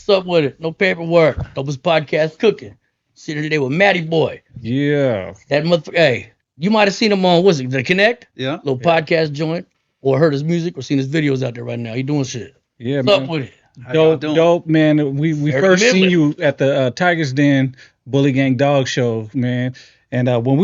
What's up with it? No paperwork. Dopest podcast cooking. Sitting today with Matty Boy. Yeah. That motherfucker. Hey, you might have seen him on, what's it, The Connect? Yeah. Little podcast joint. Or heard his music or seen his videos out there right now. He doing shit. Yeah, What's man. up with it? Dope, man. We Very first seen commitment. you at the Tigers Den Bully Gang Dog Show, man. And when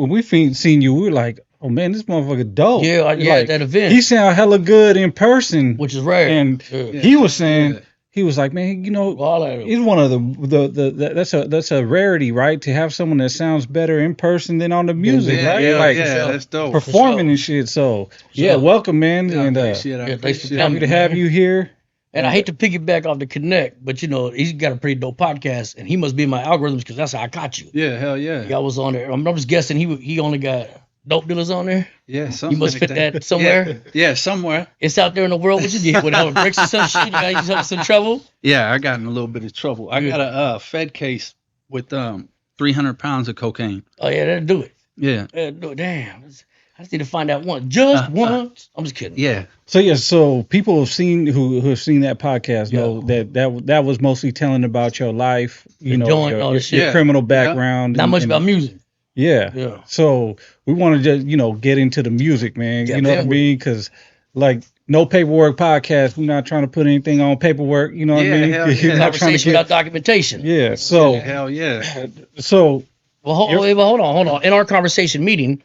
we seen you, we were like, oh man, this motherfucker dope. Yeah, Like, at that event. he sound hella good in person, Which is rare. and Yeah. he was saying, he was like, man, you know, All that. he's one of the that's a rarity, right? To have someone that sounds better in person than on the music, right? Like that's dope. performing and shit. So yeah, welcome, man. Yeah, and appreciate it. yeah, thanks for Appreciate coming. happy to have you here. And I hate to piggyback off the Connect, but you know, he's got a pretty dope podcast, and he must be in my algorithms because that's how I caught you. Yeah, hell yeah. I was on there. I'm just guessing he only got dope dealers on there. Yeah, something You must like fit that somewhere. Yeah, somewhere. It's out there in the world. What you get with all the bricks or some shit? You got yourself some trouble? Yeah, I got in a little bit of trouble. I Yeah. got a Fed case with 300 pounds of cocaine. Oh yeah, that'll do it. Yeah. That'll do it. Damn. I just need to find out once. Just once. I'm just kidding. Yeah. So people have seen who have seen that podcast know that was mostly telling about your life, you know, doing your, all this your shit. criminal background. Not much and- about music. Yeah. Yeah. So we want to just get into the music, man. Yeah, you know what I man. mean? Because like no paperwork podcast, we're not trying to put anything on paperwork. You know what I Yeah, mean? hell yeah. You're not trying to Conversation get. without documentation. Yeah. So Hell yeah. so Well, hold on. In our conversation meeting,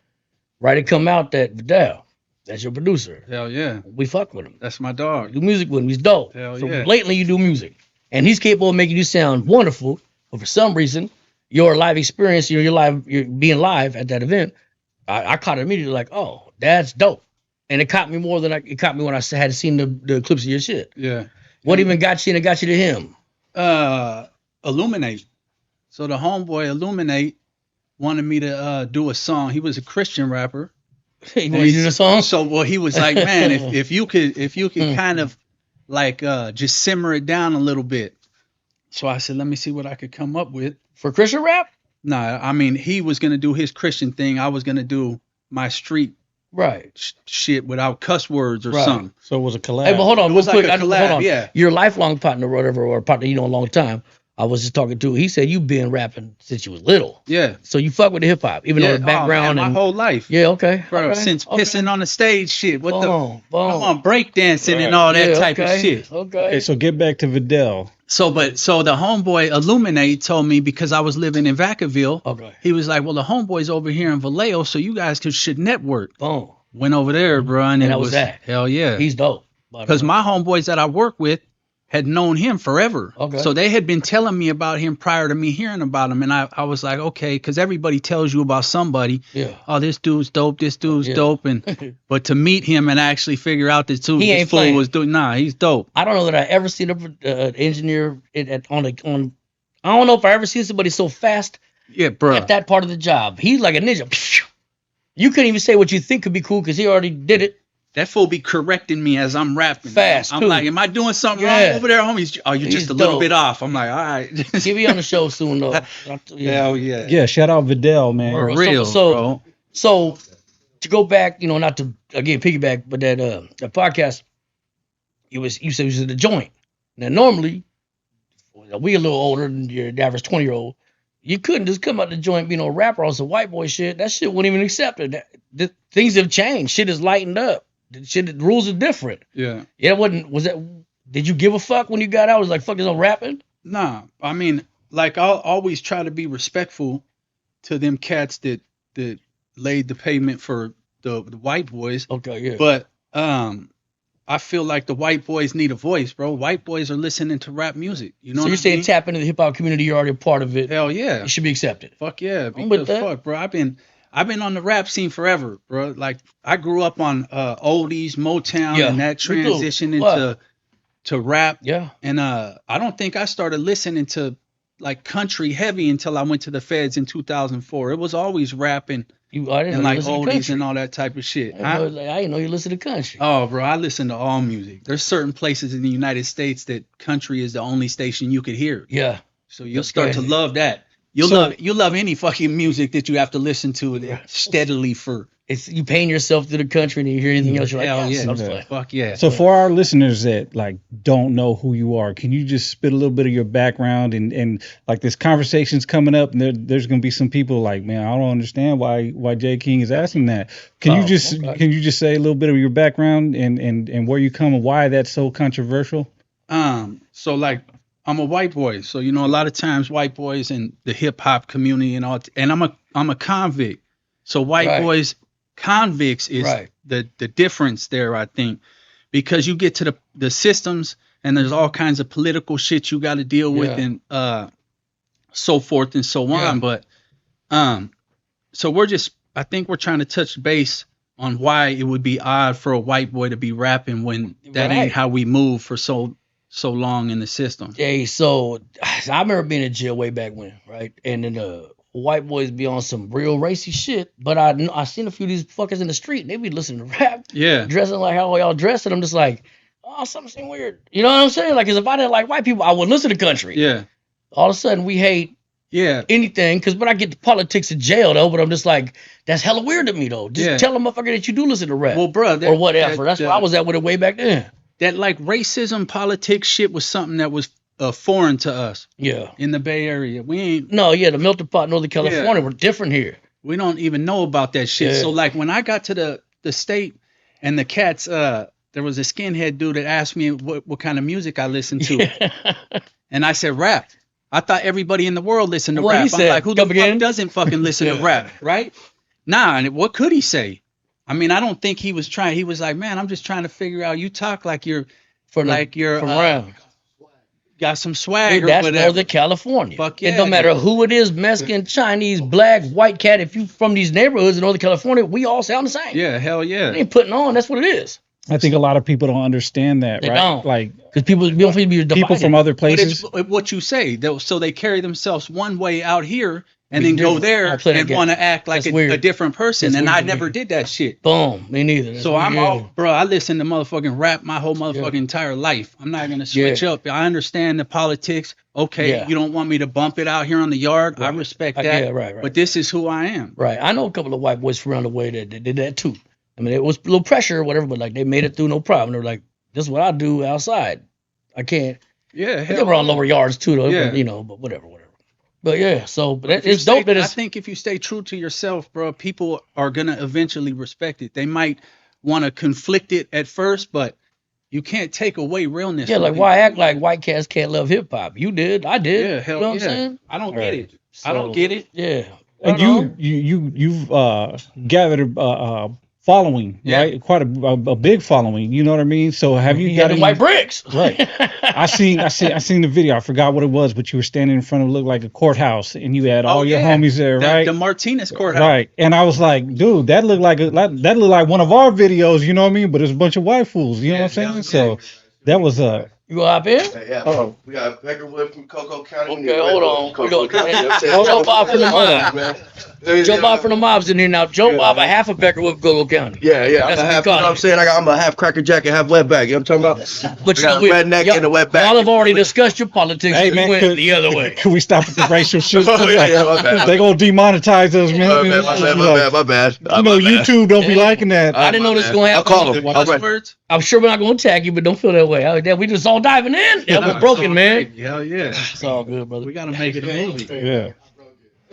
right, it come out that Vidal, that's your producer. Hell yeah. We fuck with him. That's my dog. Do music with him. He's dope. Hell so yeah. blatantly you do music. And he's capable of making you sound wonderful, but for some reason, your live experience, you're being live at that event, I caught it immediately like, oh, that's dope. And it caught me more than it caught me when I had seen the clips of your shit. Yeah. What even got you and it got you to him? Illuminate. So the homeboy Illuminate wanted me to do a song. He was a Christian rapper. You want to do the song? So he was like, man, if you could kind of like just simmer it down a little bit. So I said, let me see what I could come up with. For Christian rap? Nah, I mean, he was gonna do his Christian thing. I was gonna do my street Right. shit without cuss words or Right. something. so it was a collab. Hey, but hold on, It was real like quick. a collab, Hold on. yeah. Your lifelong partner, or whatever, or a partner you know a long time. I was just talking to. He said you've been rapping since you was little. Yeah. So you fuck with the hip hop, even though the background my and whole life. yeah, okay, Bro, okay, since okay. pissing on the stage shit. What the Boom, boom. I'm on breakdancing Right. and all that Yeah, type of okay, shit. Okay. Okay, so get back to Vidal. So the homeboy Illuminate told me because I was living in Vacaville, Okay. he was like, well, the homeboy's over here in Vallejo, so you guys should network. Boom. Went over there, bro, and And it that was that. hell yeah. He's dope. Because my homeboys that I work with had known him forever. Okay. So they had been telling me about him prior to me hearing about him. And I was like, okay, because everybody tells you about somebody. Yeah. Oh, this dude's dope. This dude's Yeah. dope. And but to meet him and actually figure out that He ain't this fool playing. was doing, nah, he's dope. I don't know that I ever seen an engineer on. I don't know if I ever seen somebody so fast Yeah, bro. at that part of the job. He's like a ninja. You couldn't even say what you think could be cool because he already did it. That fool be correcting me as I'm rapping. Fast, I'm too. like, am I doing something Yeah. wrong over there, homies? Oh, you're He's just a little dope. bit off. I'm like, all right. He'll be on the show soon though. Hell yeah. Yeah, shout out Vidal, man. For So- real, bro. So to go back, not to again piggyback, but that podcast, you said it was in the joint. Now normally, we a little older than your average 20-year-old. You couldn't just come out the joint being a rapper on some white boy shit. That shit wasn't even accepted. Things have changed. Shit is lightened up. The rules are different. Yeah. Yeah, did you give a fuck when you got out? It was like, fuck this, I'm rapping? Nah, I mean, like I'll always try to be respectful to them cats that laid the pavement for the white boys. Okay, yeah. But I feel like the white boys need a voice, bro. White boys are listening to rap music. You know So what you're I saying mean? tap into the hip hop community, you're already a part of it. Hell yeah. It should be accepted. Fuck yeah. I'm with Because that. fuck, bro. I've been on the rap scene forever, bro. Like I grew up on oldies, Motown, Yeah, and that me too. transition What? to rap. Yeah. And I don't think I started listening to like country heavy until I went to the Feds in 2004. It was always rapping I didn't and know you like listen to oldies country. and all that type of shit. I didn't know you listen to country. Oh, bro, I listen to all music. There's certain places in the United States that country is the only station you could hear. Yeah. So you'll That's start to crazy. love that. You'll So- love any fucking music that you have to listen to steadily for it's you paying yourself through the country and you hear anything else, you're like, Hell yes, yeah. I'm just like, Fuck yeah. So for our listeners that like don't know who you are, can you just spit a little bit of your background and like this conversation's coming up and there's gonna be some people like, man, I don't understand why Jay King is asking that. Can you just say a little bit of your background and where you come and why that's so controversial? So like I'm a white boy, so you know a lot of times white boys in the hip hop community and all, and I'm a convict. So white boys, convicts is the difference there, I think, because you get to the systems and there's all kinds of political shit you got to deal with and so forth and so on. But so I think we're trying to touch base on why it would be odd for a white boy to be rapping when that ain't how we move for so long in the system. Hey, so I remember being in jail way back when, right? And then white boys be on some real racy shit, but I seen a few of these fuckers in the street, and they be listening to rap, dressing like how y'all dress, and I'm just like, oh, something seems weird. You know what I'm saying? Like, 'cause if I didn't like white people, I wouldn't listen to country. Yeah. All of a sudden, we hate anything, because when I get to politics in jail, though, but I'm just like, that's hella weird to me, though. Just tell a motherfucker that you do listen to rap. Well, bro, or whatever. That's where I was at with it way back then. That like racism, politics shit was something that was foreign to us. Yeah. In the Bay Area. We ain't. No, the melting pot, Northern California, we're different here. We don't even know about that shit. So like when I got to the state and the cats, there was a skinhead dude that asked me what kind of music I listened to. And I said rap. I thought everybody in the world listened to rap. I'm like, who the fuck doesn't fucking listen to rap, right? Nah, and what could he say? I mean, I don't think he was trying. He was like, man, I'm just trying to figure out. You talk like you're from around. Got some swag or that's whatever. Northern California. Fuck yeah. It don't matter who it is, Mexican, Chinese, black, white cat. If you from these neighborhoods in Northern California, we all sound the same. Yeah, hell yeah. They ain't putting on. That's what it is. I think a lot of people don't understand that, They right? don't. Like, because people don't feel be divided. People from other places. But it's what you say. So they carry themselves one way out here and then go there and want to act like a different person. And I never did that shit. Boom. Me neither. That's so I listen to motherfucking rap my whole motherfucking entire life. I'm not going to switch up. I understand the politics. Okay, you don't want me to bump it out here on the yard. I respect that. Yeah, right. But this is who I am. Right. I know a couple of white boys from around the way that did that too. I mean, it was a little pressure or whatever, but like they made it through no problem. They're like, this is what I do outside. I can't. Yeah. They were on lower yards too, though. Yeah. But whatever. But yeah, so it's dope that it's. I think if you stay true to yourself, bro, people are gonna eventually respect it. They might want to conflict it at first, but you can't take away realness. Yeah, like why act like white cats can't love hip hop? You did, I did. Yeah, hell you know what I'm saying? I don't get it. So, I don't get it. Yeah. And you've gathered following, right? Quite a big following. You know what I mean? So have you got any white bricks? Right. I seen the video. I forgot what it was, but you were standing in front of looked like a courthouse, and you had all your homies there, right? The Martinez courthouse, right? And I was like, dude, that looked like one of our videos. You know what I mean? But it's a bunch of white fools. You know what I'm saying? So that was You go hop in? Yeah. We got Peckerwood from Cocoa County. Okay, hold on. Joe Bob from the mob. Joe Bob from the mob's in here now. Joe Bob, a half of Peckerwood, Cocoa County. Yeah. I'm a half. You know what I'm saying? I'm a half cracker jacket, half wetback. You know what I'm talking about? But got a redneck and a wetback. Y'all have already discussed your politics. Hey, man, went the other way. Can we stop with the racial shit? My bad. They gonna demonetize us, man. My bad. You know, YouTube don't be liking that. I didn't know this was gonna happen. I'll call him. I'm sure we're not gonna attack you, but don't feel that way. We just all diving in. Yeah, we're broken, man. Hell yeah. It's all good, brother. We gotta make it a movie. Yeah.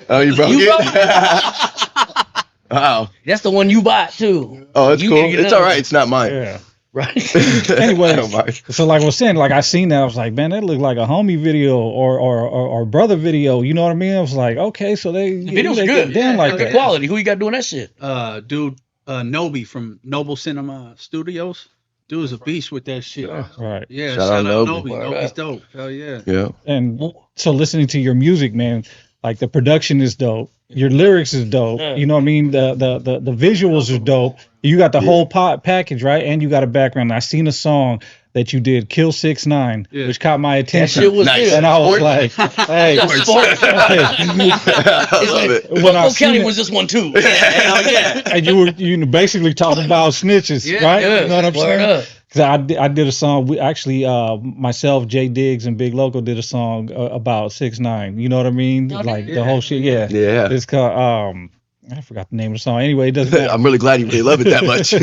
Oh, you broke it? Wow. That's the one you bought too. Oh, it's cool. It's all right. It's not mine. Yeah. Right. Anyway, so like I was saying, like I seen that, I was like, man, that looked like a homie video or brother video. You know what I mean? I was like, okay, so the video's good. Damn, like that. Quality. Who you got doing that shit? Nobi from Noble Cinema Studios. Dude's a beast with that shit. Right. Yeah. Shout out Nobi. Nobi's dope. Hell yeah. Yeah. And so listening to your music, man, like the production is dope. Your lyrics is dope. Yeah. You know what I mean? The visuals are dope. You got the whole package, right? And you got a background. I seen a song that you did, Kill 6ix9ine, which caught my attention. That shit was nice. And I was like, hey. I love it. Cocoa County was this one too. Yeah. And you basically talking about snitches, right? Yeah. You know what I'm saying? Up. Cause I did a song. We actually, myself, Jay Diggs, and Big Loco did a song about 6ix9ine. You know what I mean? Okay. Like the whole shit. Yeah. Yeah. It's called I forgot the name of the song. Anyway, it doesn't matter. I'm really glad you really love it that much. You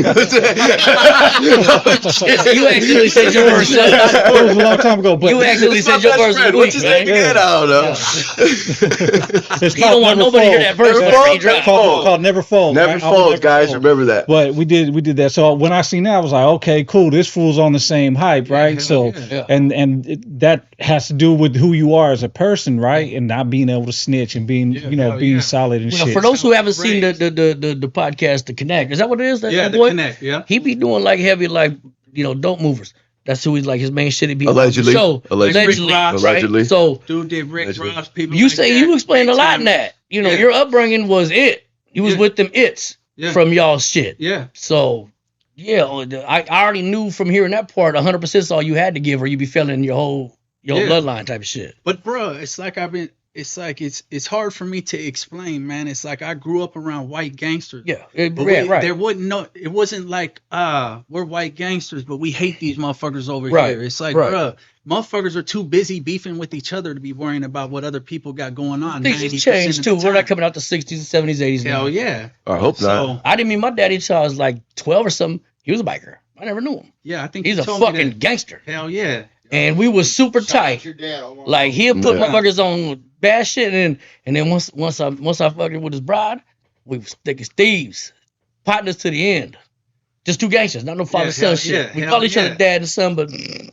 actually said your verse. It was a long time ago, but You actually said your verse. What's his name again? I don't know. it's You don't want Never nobody to hear Fold. that verse. Never before Fold? you drop. Called Never Fold. Never right? Fold, guys. Remember that. But we did that. So when I seen that, I was like, okay, cool. This fool's on the same hype, right? hell So yeah. that has to do with who you are as a person, right? And not being able to snitch and being being solid and Well, shit. for those who haven't seen the podcast, The Connect, is that what it is? That Yeah, the boy? Connect. Yeah. He be doing like heavy, like, dope movers. That's who he's like, his main shit. He be Allegedly. on the show. Allegedly. Right? Allegedly. So Dude did Rick Allegedly. Ross. People. you like say that. you explained a lot in Big that. time. Your upbringing was it. You was Yeah. with them its Yeah. from y'all shit. Yeah. So, yeah, I already knew from hearing that part 100% is all you had to give, or you be failing your whole bloodline type of shit. But bro, it's like it's hard for me to explain, man. It's like I grew up around white gangsters. Yeah, But right. There it wasn't like we're white gangsters, but we hate these motherfuckers over Right, here. It's like, right. bro, motherfuckers are too busy beefing with each other to be worrying about what other people got going on. Things 90% have changed of too. the We're not time. coming out the 60s and 70s, 80s. now. Hell yeah. I hope not. So I didn't meet my daddy until I was like 12 or something. He was a biker. I never knew him. yeah, I think He's you a told me fucking that. gangster. Hell yeah. And we was super tight. Like he'll put Yeah. motherfuckers on bad shit, and then once I fucked him with his bride, we was thick as thieves, partners to the end. Just two gangsters, not no father son hell shit. yeah, We hell call each other yeah. dad and son, but You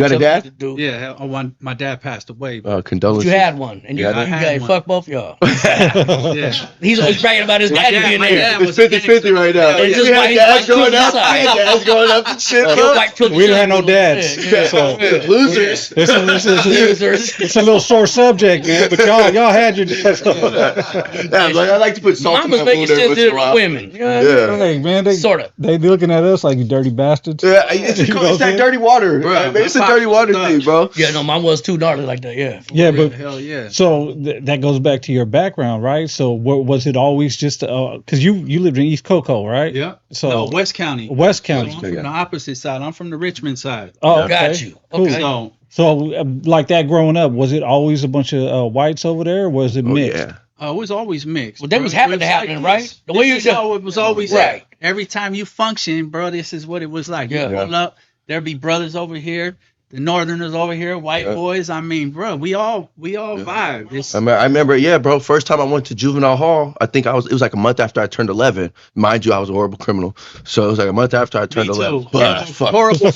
got a dad? Yeah, my dad passed away. But Condolences. You had one, and you Yeah, I got had one. fuck both y'all. yeah. He's always bragging about his daddy being my there. dad It's 50-50 right now. It's You just had white- dads white growing up. privilege I had dads growing up and shit, Your bro. white privilege We didn't have no son. dads. Yeah, yeah. So Losers. it's a little sore subject, man. But y'all had your dads. Yeah, like, I like to put salt in Mama's my making food every sense once in a to while. women. You know what I mean? Yeah. Hey, man, Sort of. they looking at us like you dirty bastards. Yeah, it's, You know what it's I'm that dirty water. Bro, I mean, it's a my dirty pops water was thing, bro. Yeah, no, mine was too gnarly like that. Yeah. Yeah, but hell yeah. so that goes back to your background, right? So was it always just because you lived in East Cocoa, right? Yeah. So No, West County. West So County. I'm from the opposite side. I'm from the Richmond side. Oh, okay. Got you. Cool. Okay. So Like that growing up, was it always a bunch of whites over there, or was it Oh, mixed? yeah. it was always mixed. Well, that was bro. happening It was happening, this. right? The way This you is how it was always Right. at. Every time you function, bro, this is what it was like. Yeah. You pull up, there'd be brothers over here, the Northerners over here, white boys. I mean, bro, we all vibe. It's, I remember, yeah, bro. First time I went to Juvenile Hall, I think it was like a month after I turned 11. Mind you, I was a horrible criminal, so it was like a month after I turned Me 11. too. But fuck, horrible.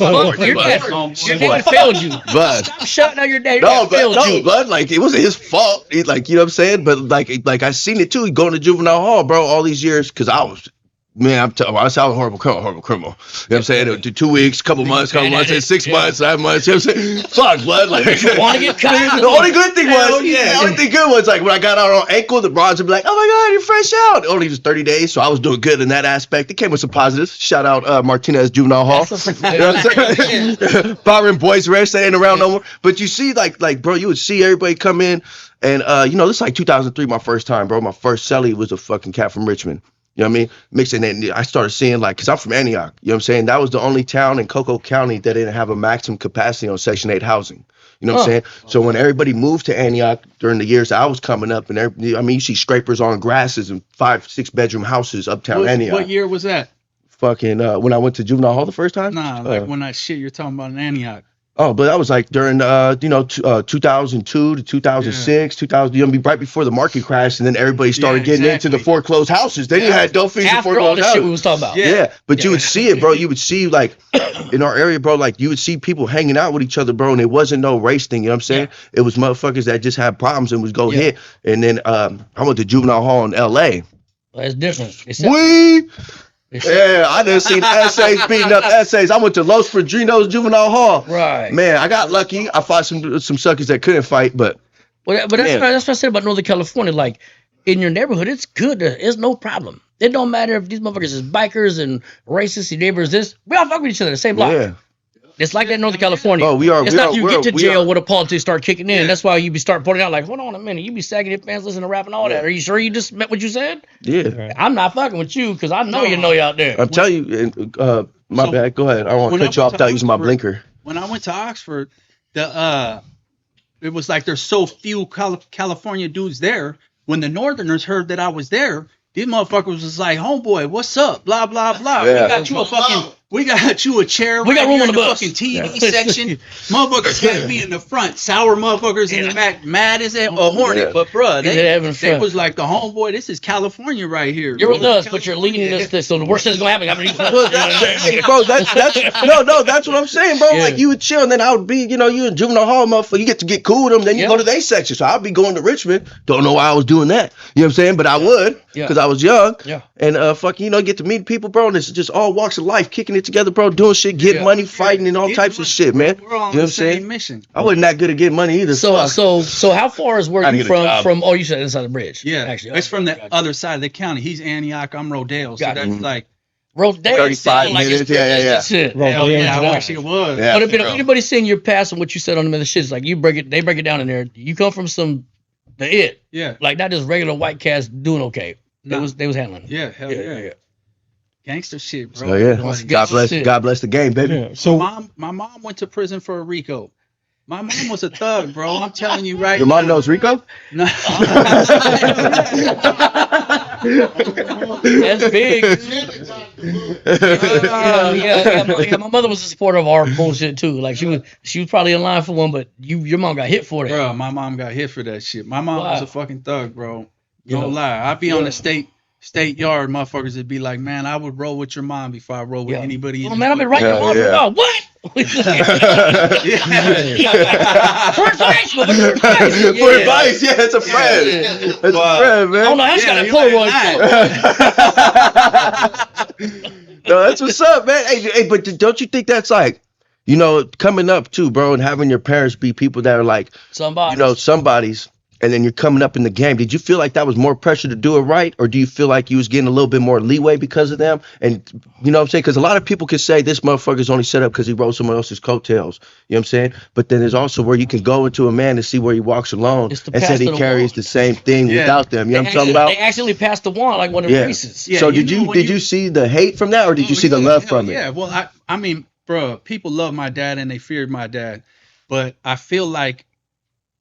Your dad failed you. but Stop shouting out your dad. Your no, dad failed you. but like it wasn't his fault. Like, you know what I'm saying? But like I seen it too. Going to Juvenile Hall, bro, all these years, because I was. Man, I was a horrible criminal. You know what I'm saying? It 2 weeks, couple months, 6 months, 9 months. You know what I'm saying? Fuck, blood. Like, Want to get caught? the only good thing was, yeah. the only thing good was like when I got out on ankle, the bronze would be like, "Oh my God, you're fresh out." Only just 30 days, so I was doing good in that aspect. It came with some positives. Shout out Martinez Juvenile Hall. You know what I'm saying? Byron Boys Rest, that ain't around no more. But you see, like, bro, you would see everybody come in, and this is like 2003, my first time, bro. My first cellie was a fucking cat from Richmond. You know what I mean? Mixing it, I started seeing because I'm from Antioch. You know what I'm saying? That was the only town in Cocoa County that didn't have a maximum capacity on Section 8 housing. You know what I'm saying? So when everybody moved to Antioch during the years I was coming up, and you see scrapers on grasses and 5-6 bedroom houses uptown Antioch. What year was that? Fucking when I went to Juvenile Hall the first time? Nah, like when that shit you're talking about in Antioch. Oh, but that was like during 2002 to 2006, 2000, right before the market crash, and then everybody started getting into the foreclosed houses. Then you had dope fees and After all foreclosed the shit we houses. was talking about. Yeah, but you would see it, bro. You would see in our area, bro, you would see people hanging out with each other, bro, and it wasn't no race thing. You know what I'm saying? It was motherfuckers that just had problems and was go hit. And then I went to Juvenile Hall in L.A. Well, it's different. Yeah, I done seen essays beating up essays. I went to Los Padrinos Juvenile Hall. Right. Man, I got lucky. I fought some suckers that couldn't fight, but that's what I said about Northern California. Like, in your neighborhood, it's good. It's no problem. It don't matter if these motherfuckers is bikers and racist, your neighbors this. We all fuck with each other, the same block. yeah. It's like that in Northern California. Oh, we are. It's we not are, you we get are, to we jail are. where the politics start kicking in. That's why you be start pointing out like, hold on a minute, you be sagging your pants, listening to rap and all that. Are you sure you just meant what you said? Yeah. I'm not fucking with you because I know you out there. I'm telling you, my bad. Go ahead. I don't want to cut you off without using my blinker. When I went to Oxford, it was like there's so few California dudes there. When the Northerners heard that I was there, These motherfuckers was like, homeboy, what's up? Blah, blah, blah. Yeah. We got you a chair. We got room on the bus. Fucking TV section. Motherfuckers had me in the front. Sour motherfuckers in the back. Mad as hell. A hornet. Yeah. But bruh, they was like the homeboy. This is California right here. You're with us, but you're leading us this. So the worst thing that's gonna happen. Bro, that's what I'm saying, bro. Like you would chill, and then I would be, you in juvenile hall, motherfucker. You get to get cool with them, then you go to their section. So I'd be going to Richmond. Don't know why I was doing that. You know what I'm saying? But I would, because I was young. Yeah. And get to meet people, bro. And it's just all walks of life, kicking it together, bro, doing shit, getting money, fighting, and all types of shit, man. We're all on the same mission. I wasn't that good at getting money either. So how far is where you from? Oh, you said inside the bridge. Yeah, actually, it's from the other side of the county. He's Antioch, I'm Rodale. So that's like Rodale. 35 minutes. Yeah. Hell yeah, I wish it was. Yeah, but if anybody saying you're passing what you said on the other shit, it's like they break it down in there. You come from Yeah, like not just regular white cats doing okay. No. They was handling it. Yeah, hell yeah. Gangster shit, bro. So yeah, God bless the game, baby. Yeah. So my mom went to prison for a RICO. My mom was a thug, bro. I'm telling you right. Your mom knows Rico? No. That's big. My mother was a supporter of our bullshit too. Like she was probably in line for one, but your mom got hit for that. Bro, my mom got hit for that shit. My mom was a fucking thug, bro. Don't lie. I'd be on the state yard, motherfuckers would be like, man, I would roll with your mom before I roll with anybody. Oh man, I've been right your mom. Oh, what? For advice, For advice, it's a friend. It's a friend, man. Oh no, I just got a Polaroid. No, that's what's up, man. Hey, but don't you think that's like, coming up too, bro, and having your parents be people that are like, somebody's, and then you're coming up in the game. Did you feel like that was more pressure to do it right? Or do you feel like you was getting a little bit more leeway because of them? And you know what I'm saying? Because a lot of people can say this motherfucker's only set up because he rode someone else's coattails. You know what I'm saying? But then there's also where you can go into a man and see where he walks alone and said he carries the same thing without them. You know what I'm talking about? They actually passed the wand like one of the races. Yeah, so did you see the hate from that, or did you see the love from it? Yeah, well, I mean, bro, people love my dad and they feared my dad. But I feel like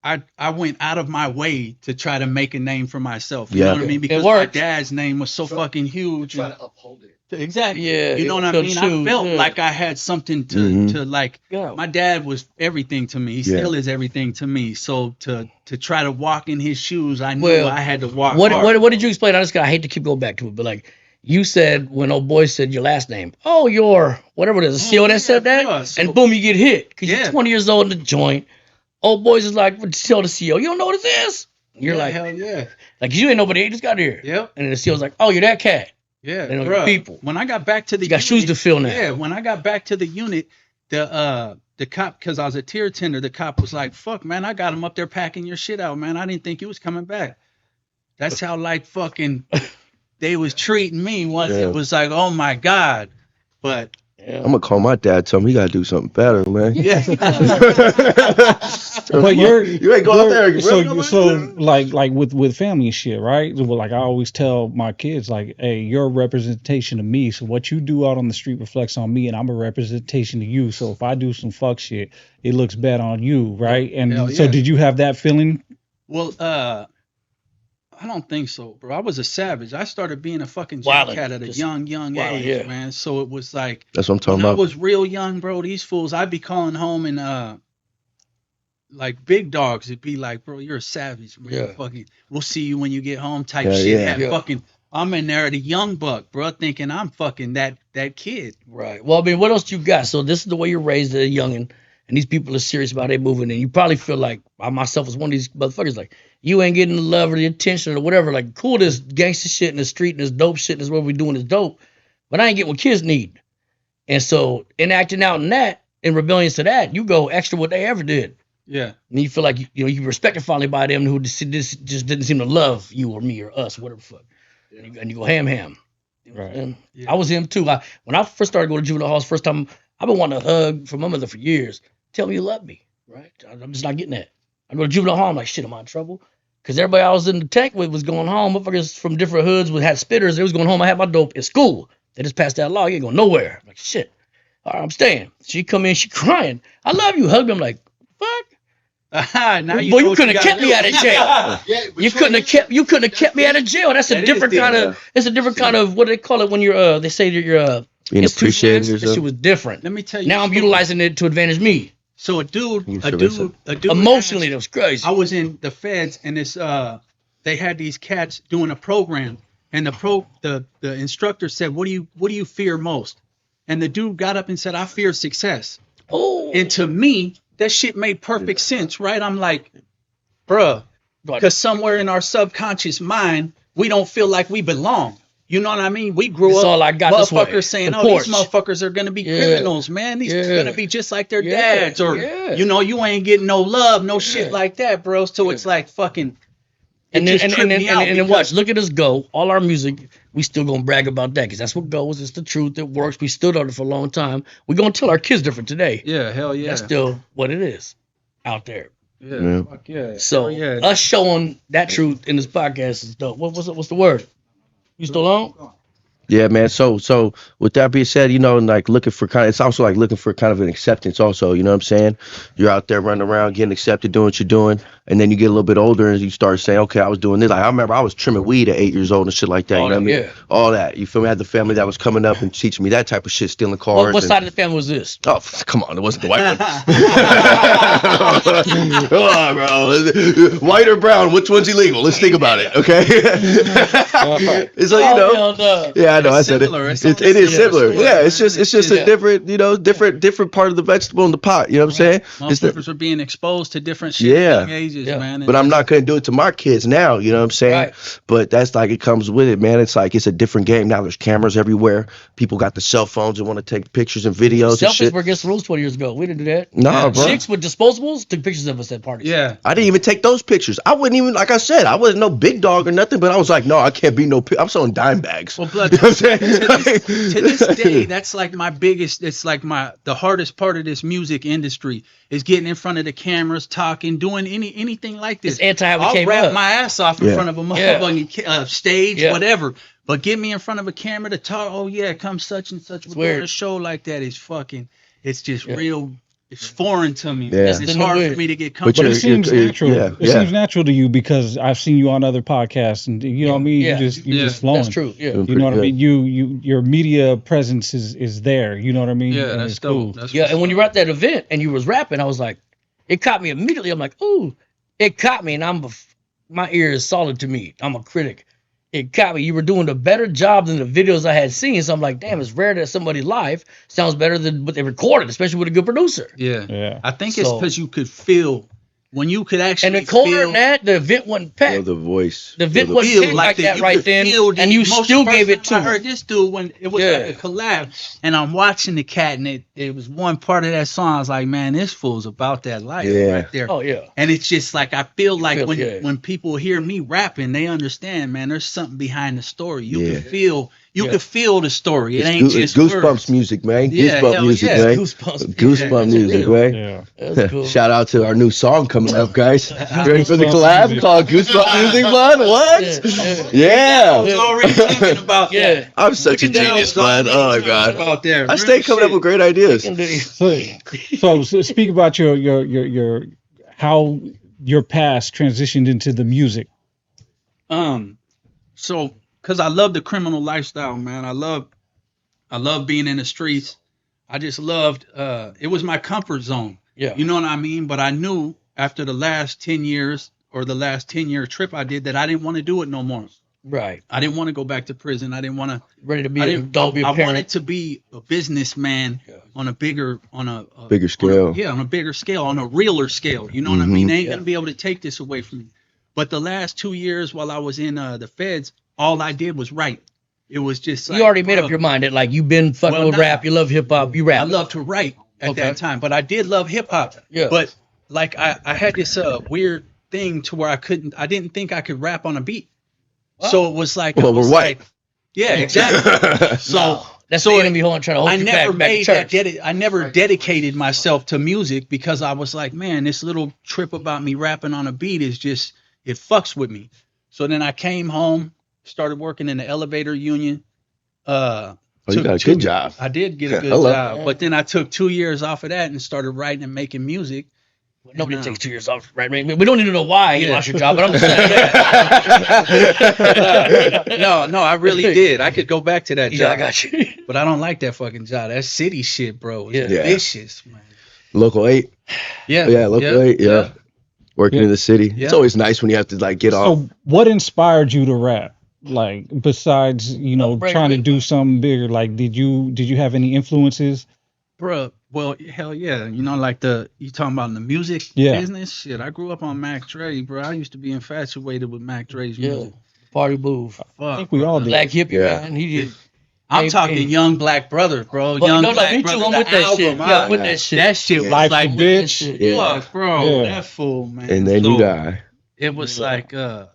I went out of my way to try to make a name for myself. You know what I mean? Because my dad's name was so fucking huge. Try to uphold it. Exactly. Yeah. You know what I mean? I felt like I had something to like. Yeah. My dad was everything to me. He still is everything to me. So to try to walk in his shoes, I knew I had to walk. What did you explain? I hate to keep going back to it, but like you said when old boy said your last name. Oh, you're whatever it is. A CO that said that, and boom, you get hit because you're 20 years old in the joint. Old boys is like, tell the CO, you don't know what this is? You're like, hell yeah. Like, you ain't nobody, they just got here. Yep. And then the CO's like, oh, you're that cat. Yeah, they know people. When I got back to the you got shoes to fill now. Yeah, when I got back to the unit, the cop, because I was a tier attender, the cop was like, fuck, man, I got him up there packing your shit out, man. I didn't think you was coming back. That's how, like, fucking, they was treating me once it was like, oh, my God. But... I'm gonna call my dad. Tell him he gotta do something better, man. Yeah. But you ain't going out there. So like with family and shit, right? Like I always tell my kids, like, hey, you're a representation of me. So what you do out on the street reflects on me, and I'm a representation of you. So if I do some fuck shit, it looks bad on you, right? And so did you have that feeling? Well, I don't think so, bro. I was a savage. I started being a fucking cat at a young age, man. So it was like, that's what I'm talking about. I was real young, bro. These fools, I'd be calling home and like big dogs. It'd be like, bro, you're a savage, man. Yeah. Fucking, we'll see you when you get home type shit. Fucking, I'm in there at a young buck, bro, thinking I'm fucking that kid. Right. Well, I mean, what else you got? So this is the way you're raised as a youngin'. And these people are serious about their moving, and you probably feel like I myself was one of these motherfuckers. Like you ain't getting the love or the attention or whatever. Like cool, this gangster shit in the street and this dope shit and this what we doing is dope, but I ain't getting what kids need. And so in acting out in that, in rebellion to that, you go extra what they ever did. Yeah. And you feel like you respected finally by them who just didn't seem to love you or me or us, whatever the fuck. Yeah. And you go ham. Right. I was him too. When I first started going to juvenile halls, first time I've been wanting a hug from my mother for years. Tell me you love me, right? I'm just not getting that. I go to juvenile hall, I'm like, shit, am I in trouble? Because everybody I was in the tank with was going home. Motherfuckers from different hoods had spitters. They was going home. I had my dope at school. They just passed that law. You ain't going nowhere. I'm like, shit. All right, I'm staying. She come in, she crying. I love you. Hug me. I'm like, fuck. Now Boy, you couldn't have kept me out of jail. You couldn't have kept me out of jail. That's a different kind of. It's a different kind of what do they call it when you're. They say that you're Being appreciated or That shit something. was different. Let me tell you. Now I'm utilizing it to advantage me. So a dude. Emotionally, that was crazy. I was in the feds, and they had these cats doing a program, and the instructor said, "What do you fear most?" And the dude got up and said, "I fear success." Oh, And to me, that shit made perfect sense, right? I'm like, bruh, because somewhere in our subconscious mind, we don't feel like we belong. You know what I mean? We grew It's up, all I got this way. motherfuckers saying, The "Oh, porch. these motherfuckers are gonna be criminals, man. These are gonna be just like their dads, or you know, you ain't getting no love, no shit like that, bro." So it's like fucking. And then watch, look at us go. All our music, we still gonna brag about that because that's what goes. It's the truth. It works. We stood on it for a long time. We're gonna tell our kids different today. Yeah, hell yeah. That's still what it is out there. Yeah, fuck yeah. So yeah. us showing that truth in this podcast is dope. What's the word? You still on? Yeah, man. So with that being said, like looking for it's also like looking for kind of an acceptance also, you know what I'm saying? You're out there running around, getting accepted, doing what you're doing, and then you get a little bit older and you start saying, okay, I was doing this. Like I remember I was trimming weed at 8 years old and shit like that. You know what I mean? Yeah. All that. You feel me? I had the family that was coming up and teaching me that type of shit, stealing cars. What side of the family was this? Oh, come on, it wasn't the white one. Come on, bro. White or brown, which one's illegal? Let's think about it, okay? It's like, yeah, I know, I said it. It is similar. Yeah, it's just a different, different part of the vegetable in the pot, you know what I'm saying? Motherfuckers are being exposed to different shit at young ages, man. But I'm not going to do it to my kids now, you know what I'm saying? Right. But that's like, it comes with it, man. It's like, it's a different game now. There's cameras everywhere. People got the cell phones and want to take pictures and videos and Selfies shit. were against the rules 20 years ago. We didn't do that. No, bro. Chicks with disposables took pictures of us at parties. Yeah. I didn't even take those pictures. I wouldn't even, like I said, I wasn't no big dog or nothing, but I was like, no, I can't be no, I'm selling dime bags. Well, blood, You know what I'm saying? to this day, that's like my biggest, it's like the hardest part of this music industry is getting in front of the cameras, talking, doing anything like this. It's anti how we I'll came rap up. my ass off in front of a motherfucking stage, whatever. But get me in front of a camera to talk, oh yeah, come such and such. We're doing a show like that. It's just real. It's foreign to me. Yeah. It's hard for me to get comfortable. But it seems natural. Yeah, it seems natural to you because I've seen you on other podcasts, and you know what I mean. Yeah. You just flowing. That's true. Yeah. You know what I mean. Your media presence is there. You know what I mean. Yeah, and that's it's dope. cool. That's And when you were at that event and you was rapping, I was like, it caught me immediately. I'm like, ooh, it caught me, and my ear is solid to me. I'm a critic. It caught me. You were doing a better job than the videos I had seen. So I'm like, damn, it's rare that somebody live sounds better than what they recorded, especially with a good producer. Yeah. I think it's because you could feel when you could actually and the corner and that the event wasn't packed. Feel the voice. The event wasn't packed like that right then, and you still gave it to I heard this dude when it was like a collab, and I'm watching the cat, and it was one part of that song. I was like, man, this fool's about that life right there. Oh yeah. And it's just like I feel like when people hear me rapping, they understand, man. There's something behind the story. You can feel. You can feel the story. It ain't just Goosebumps words. music, man. Yeah, Goosebump music, man. Goosebumps Music, man. Yeah. That's cool. Shout out to our new song coming up, guys. Ready for the collab called Goosebump Music, blood? What? Yeah. I was already thinking about that. I'm such a genius, blood. Oh my god. About there. I stay coming up with great ideas. So speak about your how your past transitioned into the music. So because I love the criminal lifestyle, man. I love being in the streets. I just loved it was my comfort zone. Yeah. You know what I mean? But I knew after the last 10 years or the last 10-year trip I did that I didn't want to do it no more. Right. I didn't want to go back to prison. I didn't want to Ready to be I a parent. wanted to be a businessman on a bigger scale. On a bigger scale, on a realer scale. You know what I mean? They ain't gonna be able to take this away from me. But the last 2 years while I was in the feds, all I did was write. It was just like, you already made up your mind that like you've been fucking with rap, you love hip hop, you rap. I love to write at that time, but I did love hip hop. Yeah. But like I had this weird thing to where I didn't think I could rap on a beat. So it was like, well, we're white. Yeah, exactly. So that's the enemy trying to hold you back to church. I never dedicated myself to music because I was like, man, this little trip about me rapping on a beat is just, it fucks with me. So then I came home, started working in the elevator union. You got a good job. I did get a good job, but then I took 2 years off of that and started writing and making music. Nobody takes 2 years off, right? I mean, we don't need to know why you lost your job, but I'm just saying. No, I really did. I could go back to that job. Yeah, I got you. But I don't like that fucking job. That city shit, bro. It's Yeah. vicious, man. Local 8. Yeah. Local 8. Yeah. Working in the city. Yeah. It's always nice when you have to like get off. So what inspired you to rap? Like besides, trying to do something bigger, like did you have any influences? Bro, well, hell yeah. Like you talking about in the music business? Shit, I grew up on Mac Dre, bro. I used to be infatuated with Mac Dre's music. Party move. Fuck, I think we all did. Black hippie, man. He did. I'm talking Young Black Brother, bro. But Young no, Black me Brother. too. I'm with that shit. Yeah, I'm with that shit. That shit was Life's like, a bitch. fuck, bro. Yeah. That fool, man. And then So, you die. It was like, It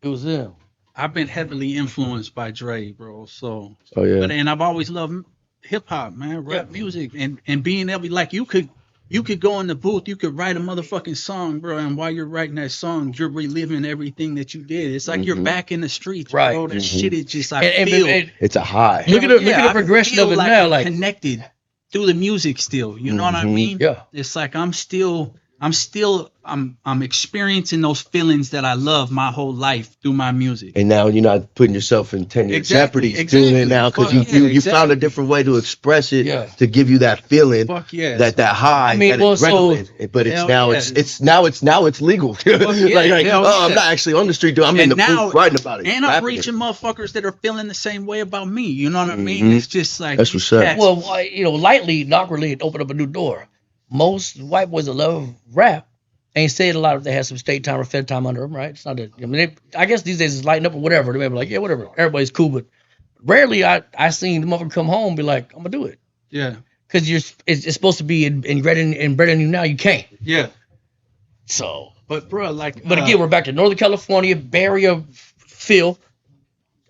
was him. I've been heavily influenced by Dre, bro. So, Oh yeah. and I've always loved hip hop, man, rap music, and being able, like, you could go in the booth, you could write a motherfucking song, bro, and while you're writing that song, you're reliving everything that you did. It's like you're back in the streets, Right. bro. That shit is just like It's a high. Look at the progression of it now, I'm like connected through the music still. You know what I mean? Yeah. It's like I'm experiencing those feelings that I love my whole life through my music. And now you're not putting yourself in 10-year Exactly, jeopardy doing it now because you found a different way to express it to give you that feeling, Fuck yeah. that high, I mean, that well, adrenaline. But it's hell now yeah. it's legal. I'm not actually on the street doing. I'm in the booth writing about it. And I'm rapping reaching it. motherfuckers that are feeling the same way about me. You know what I mean? It's just like That's what's up. well, lightly, awkwardly, it opened up a new door. Most white boys that love rap ain't saying a lot if they had some state time or fed time under them, right? It's not I guess these days it's lighting up or whatever. They may be like, yeah, whatever. Everybody's cool, but rarely I seen the motherfucker come home and be like, I'm gonna do it. Yeah. Because it's supposed to be inbred in you now. You can't. Yeah. So, But bro, like, but again, we're back to Northern California, Bay Area feel.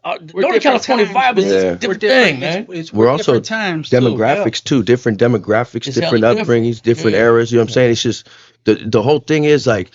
Northern California vibe is a different thing, man. We're also different times demographics too, different demographics, It's different hella upbringings, different Yeah. eras. You know what I'm saying? It's just the whole thing is like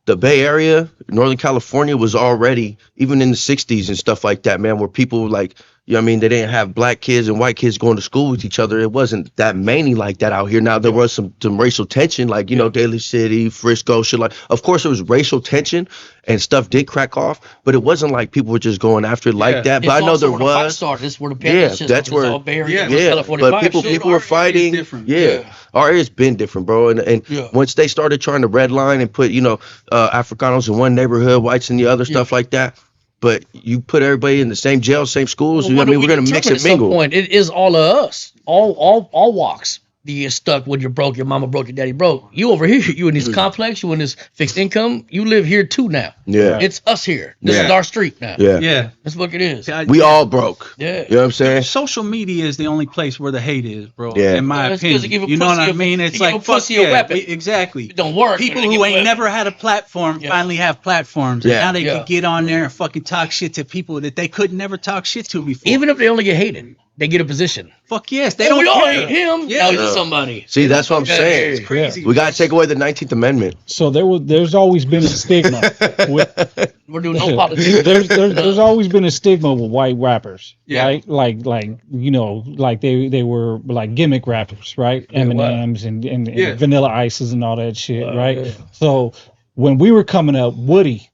the Bay Area, Northern California was already, even in the 60s and stuff like that, man, where people were like, you know what I mean, they didn't have black kids and white kids going to school with each other. It wasn't that many like that out here. Now there was some racial tension, like, Daly City, Frisco, shit like. Of course there was racial tension and stuff did crack off, but it wasn't like people were just going after it like that. But I know there was. This where the That's where. Bay Area, Yeah, California but vibe. people were fighting. different. Yeah. Our area's been different, bro. And once they started trying to redline and put, Africanos in one neighborhood, whites in the other, stuff like that. But you put everybody in the same jail, same schools. Well, we're gonna mix and mingle. At some point, it is all of us, all walks. You get stuck when you're broke, your mama broke, your daddy broke. You over here, you in this complex, you in this fixed income, you live here too now. Yeah. It's us here. This is our street now. Yeah. That's what it is. We all broke. Yeah. You know what I'm saying? Social media is the only place where the hate is, bro. Yeah. In my Well, that's 'cause opinion, it give a you know what pussy I mean? it It's give a like fuck pussy a yeah, weapon. exactly. It don't work. People but it who give a ain't weapon. never had a platform finally have platforms. Yeah. And now they Yeah. can get on there and fucking talk shit to people that they could never talk shit to before. Even if they only get hated, they get a position. Fuck yes, they Oh, don't we all care. hate him. Yeah. Now he's just somebody. See, that's what I'm saying. It's crazy. We gotta take away the 19th Amendment. So there's always been a stigma with We're doing no politics. there's always been a stigma with white rappers, Yeah. right? Like they were like gimmick rappers, right? M&Ms and Vanilla Ices and all that shit, right? Yeah. So when we were coming up, Woody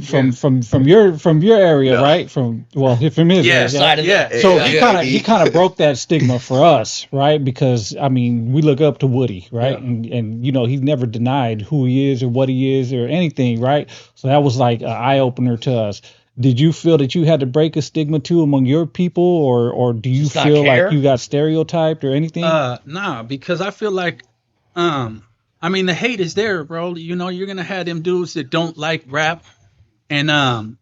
from your area, right? From his area, Side of Yeah. that. so Yeah. he kind of broke that stigma for us, right? Because I mean, we look up to Woody, right? And he's never denied who he is or what he is or anything, right? So that was like an eye opener to us. Did you feel that you had to break a stigma too among your people, or do you Just not feel care? like you got stereotyped or anything? Nah, because I feel like, I mean, the hate is there, bro. You're gonna have them dudes that don't like rap, and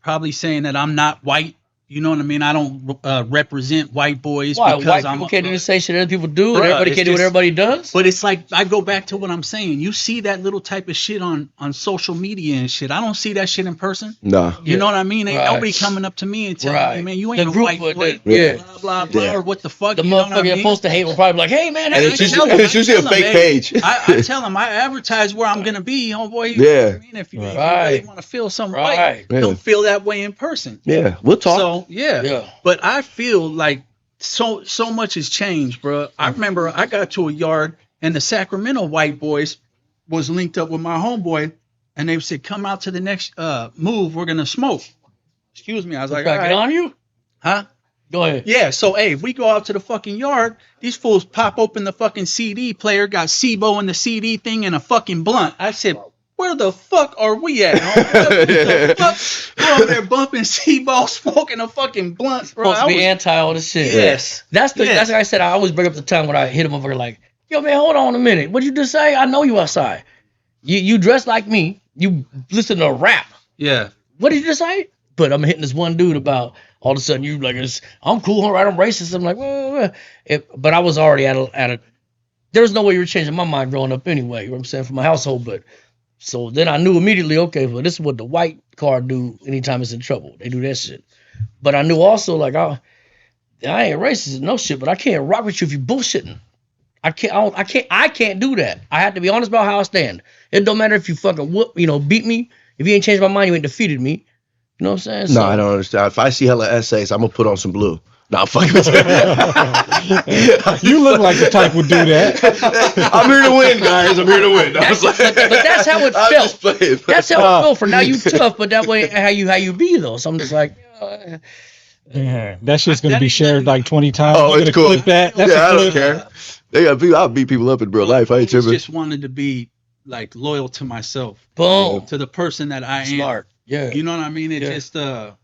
probably saying that I'm not white. You know what I mean? I don't represent white boys. Why? because White I'm people can't do the same shit other people do, and Bruh, everybody it's can't do what just- everybody does? But it's like I go back to what I'm saying. You see that little type of shit on social media and shit. I don't see that shit in person. Nah. You know what I mean? Ain't Right. nobody coming up to me and telling Right. me, man, you The ain't a group white would- boy. yeah. Blah, blah, blah, Yeah. or what the fuck. The you know what I motherfucker mean? that's supposed to hate will probably be like, hey, man, And it's usually a fake page. I tell them, I advertise where I'm going to be, homeboy. You Yeah. know what I mean? If you Right. really want to feel some Right. way, Yeah. don't feel that way in person. Yeah, we'll talk. So, yeah. Yeah. But I feel like so much has changed, bro. I remember I got to a yard and the Sacramento white boys was linked up with my homeboy, and they said, "Come out to the next move. We're gonna smoke." Excuse me. I was like, "All right." On you? Huh? Go ahead. Yeah. So, hey, we go out to the fucking yard. These fools pop open the fucking CD player, got SIBO in the CD thing, and a fucking blunt. I said, "Where the fuck are we at? What the fuck? We're over there bumping SIBO, smoking a fucking blunt, bro." Supposed to be anti all this shit. Yes. That's like I said. I always bring up the time when I hit him over like, "Yo, man, hold on a minute. What'd you just say? I know you outside. You dress like me. You listen to rap. Yeah. What did you just say?" But I'm hitting this one dude about all of a sudden you like, I'm cool, all right, I'm racist. I'm like, well. But I was already at a. There was no way you were changing my mind growing up anyway. You know what I'm saying, for my household. But so then I knew immediately, okay, well, this is what the white car do anytime it's in trouble. They do that shit. But I knew also, like, I ain't racist, no shit, but I can't rock with you if you bullshitting. I can't do that. I have to be honest about how I stand. It don't matter if you fucking beat me. If you ain't changed my mind, you ain't defeated me. You know what I'm saying? No, I don't understand. If I see hella essays, I'm gonna put on some blue. No, I'm fucking with you. You look like the type would do that. I'm here to win, guys. I'm here to win. But that's how it felt. That's how it felt. For now, you tough, but that way, how you be though. So I'm just like, yeah, that shit's gonna be shared like 20 times. Oh, it's cool. Clip that. That's I don't care. I'll beat people up in real life. I ain't tripping. Just wanted to be like loyal to myself. Boom. To the person that I am. Smart. Yeah. You know what I mean? It just I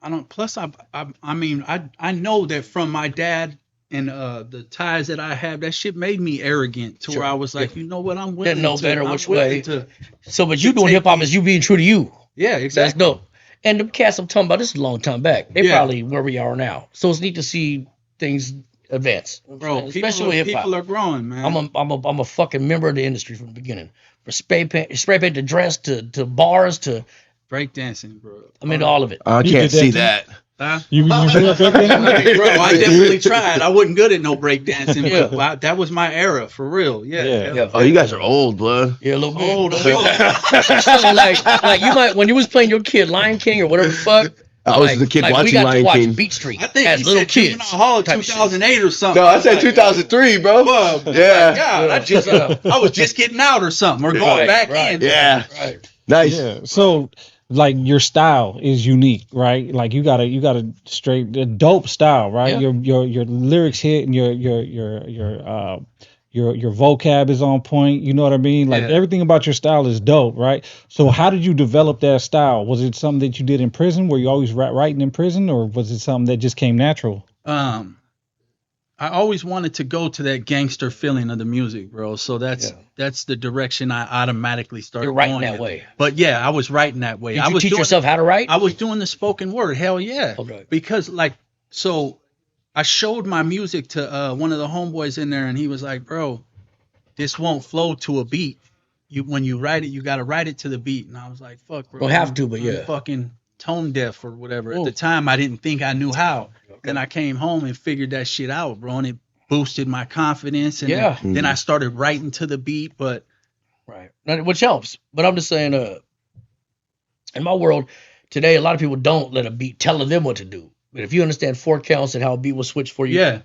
don't. Plus, I mean, I know that from my dad and the ties that I have, that shit made me arrogant to where I was like, you know what, I'm willing didn't know to, better I'm which willing way. To, so, but you doing hip hop is you being true to you. Yeah, exactly. That's dope. And the cats I'm talking about, this is a long time back. They probably where we are now. So it's neat to see things advance, bro. Especially with hip hop. People are growing, man. I'm a fucking member of the industry from the beginning. From spray paint to dress to bars to breakdancing, bro. I mean all of it. I can't see that. Huh? You bro, I definitely tried. I wasn't good at no breakdancing, but that was my era for real. Yeah. Oh, you guys are old, blood. Yeah, a little bit. Old. So, like you might when you was playing your kid Lion King or whatever the fuck. I was the kid watching we got Lion to watch King. Beat Street I think as little kids. Juvenile Hall 2008 or something. No, I said 2003, bro. Yeah. God, I was just getting out or something. Or going back in. Yeah. Right. Nice. Yeah. So, like, your style is unique, right? Like, you got a straight, a dope style, right? Yeah. Your lyrics hit and your vocab is on point. You know what I mean? Like everything about your style is dope, right? So how did you develop that style? Was it something that you did in prison? Were you always writing in prison, or was it something that just came natural? I always wanted to go to that gangster feeling of the music, bro. So that's the direction I automatically started. You're writing going that way. But yeah, I was writing that way. Did you teach yourself how to write? I was doing the spoken word. Hell yeah. Okay. Because so I showed my music to one of the homeboys in there, and he was like, "Bro, this won't flow to a beat. When you write it, you got to write it to the beat." And I was like, "Fuck, bro." Don't have to, but I'm fucking tone deaf or whatever. At the time, I didn't think I knew how. Then I came home and figured that shit out, bro, and it boosted my confidence. And then I started writing to the beat, but which helps. But I'm just saying, in my world today, a lot of people don't let a beat tell them what to do. But if you understand 4 counts and how a beat will switch for you,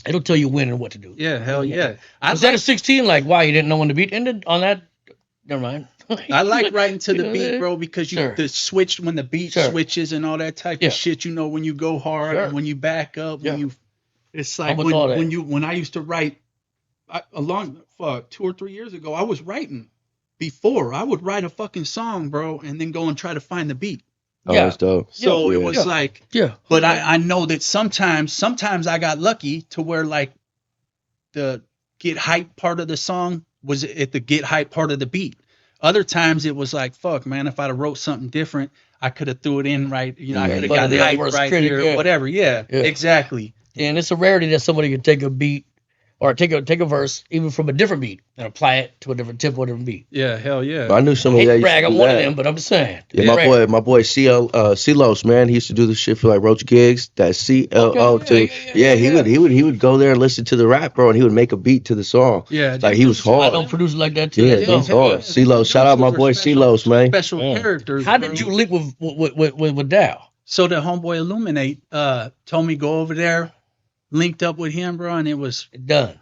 it'll tell you when and what to do. Yeah, hell yeah. Instead of 16, like, why you didn't know when the beat ended on that? Never mind. I like writing to the beat, bro, because the switch, when the beat switches and all that type of shit, you know, when you go hard and when you back up, it's like when I used to write along 2 or 3 years ago, I was writing before. I would write a fucking song, bro, and then go and try to find the beat. Oh, that's dope. So it was like, but I know that sometimes I got lucky to where like the get hype part of the song was at the get hype part of the beat. Other times it was like, fuck, man, if I'd have wrote something different, I could have threw it in right. You know, I could have got the hype right here, whatever. Yeah, exactly. And it's a rarity that somebody can take a beat or take a verse even from a different beat and apply it to a different tempo, a different beat. Yeah, hell yeah. I knew somebody that brag. I'm one of them, but I'm just saying. Yeah, my boy CeeLos, man, he used to do this shit for like Roach Gigs. That CLO too. He would go there and listen to the rap, bro, and he would make a beat to the song. Yeah, like he was hard. I don't produce like that too. Yeah, he's hard. CeeLos, shout out my boy CeeLos, man. Special characters. How did you link with Dow? So the homeboy Illuminate told me go over there. linked up with him, bro, and it was done.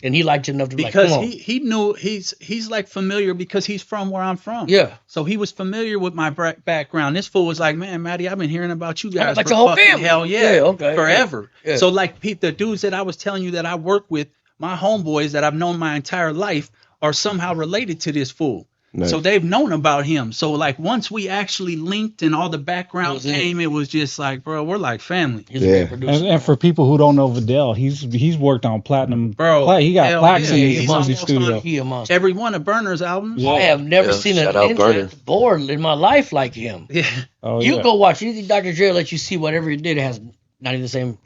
And he liked you enough to be because like, come on. he knew he's like familiar because he's from where I'm from. Yeah. So he was familiar with my background. This fool was like, man, Matty, I've been hearing about you guys like for the whole fucking family. hell Okay. forever. Yeah. So like the dudes that I was telling you that I work with, my homeboys that I've known my entire life are somehow related to this fool. Nice. So they've known about him. So like once we actually linked and all the background came, it was just like, bro, we're like family. He's a great producer. And for people who don't know Vidal, he's worked on platinum. Bro, He got plaques in He's his almost music studio. He a monster. Every one of Burner's albums. Yeah. I have never seen an shout out Burner. internet board in my life like him. Yeah. Oh, You yeah. go watch anything Dr. Dre let you see whatever he did. It has not even the same.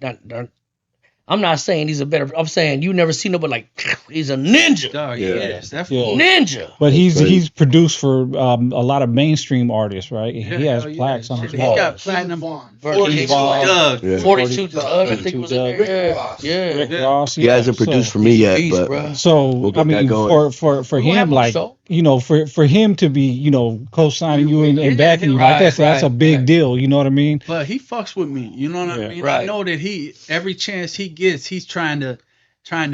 I'm not saying he's a better. I'm saying you never seen nobody like he's a ninja. Oh, Yeah. yes. That Yeah. fool. Ninja. But Crazy. he's produced for a lot of mainstream artists, right? Yeah, He has hell yeah. plaques on his He wall. got platinum. Forty-two Doug. Yeah. 42 Doug, I think it was in there. Yeah. Rick Yeah. Ross. He hasn't produced so, for me yet, Beast, but bro. So We'll get I mean, that going. for We'll have him, him like show. for him to be co-signing you and Yeah, backing you right, like that's a right, big right. deal. You know what I mean? But he fucks with me. You know what Yeah. I mean? Right. I know that every chance he gets, he's trying to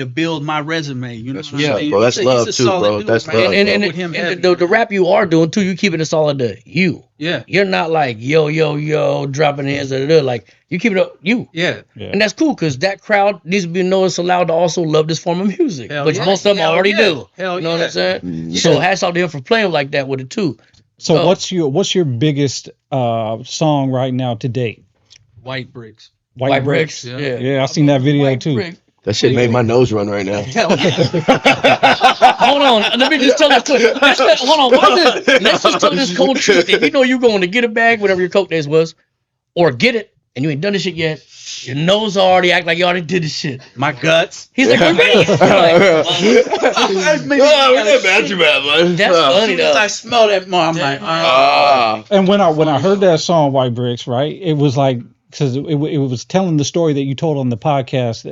build my resume. You know That's what what's I up, mean? bro. That's He's love a too, solid bro. dude, That's man. love. And, Fuck and, with him and heavy. the rap you are doing too, you keeping it solid to you. Yeah. You're not like yo dropping hands like you keep it up you. Yeah. Yeah. And that's cool because that crowd needs to be noticed allowed to also love this form of music, Hell which yeah. most of them Hell already yeah. do. Hell You know what yeah. I'm saying? Mhm. So hats off to him for playing like that with it too. So Oh. what's your biggest song right now to date? White bricks. White bricks. Yeah. Yeah. Yeah, I seen that video White too. brick. that shit made my nose run right now. Hold on, let me just tell this quick. Hold on, let's just tell this cold truth. If you know you're going to get a bag, whatever your coke days was, or get it, and you ain't done this shit yet, your nose already act like you already did this shit. My guts. He's like, we're ready. You're like, that's funny As I though. smell that more, I'm like, And when I heard that song White Bricks, right, it was like because it was telling the story that you told on the podcast.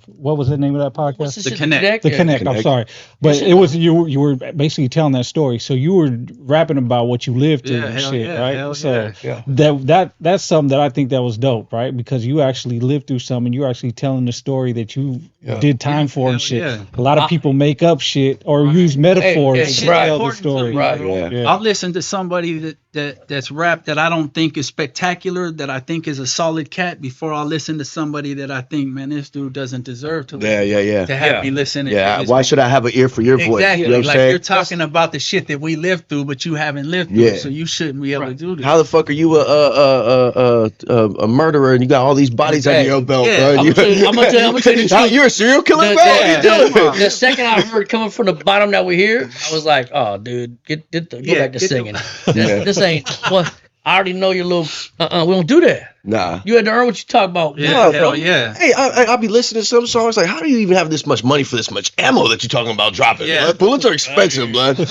What was the name of that podcast? What's this The shit, Connect. The Yeah. Connect. I'm Connect. sorry, but it was you were basically telling that story. So you were rapping about what you lived through Yeah, and hell shit, yeah, right? hell So yeah. that's something that I think that was dope, right? Because you actually lived through something. You're actually telling the story that you did time for and hell shit. yeah. A lot of people make up shit or use metaphors hey, to shit tell the important to story. me, Right. bro. Yeah. Yeah. I'll listen to somebody that's rap that I don't think is spectacular, that I think is a solid cat, before I listen to somebody that I think, man, this dude doesn't deserve to Yeah. to have Yeah. me listen. Yeah. to Why his- should I have an ear for your voice? Exactly. You know what I'm Like saying? you're talking about the shit that we lived through, but you haven't lived through, Yeah. so you shouldn't be able to do this. How the fuck are you a murderer and you got all these bodies under your belt, Yeah. bro? I'm gonna tell you the truth. You're a serial killer, The, bro? What are you doing? the second I heard coming from the bottom that we're here, I was like, "Oh, dude, go back to get singing. Yeah. This ain't what I already know. Your little, we don't do that. Nah. You had to earn what you talk about. Yeah, No, hell bro. yeah. Hey, I'll be listening to some songs like, how do you even have this much money for this much ammo that you're talking about dropping? Yeah. Blood? Bullets are expensive, blood. You know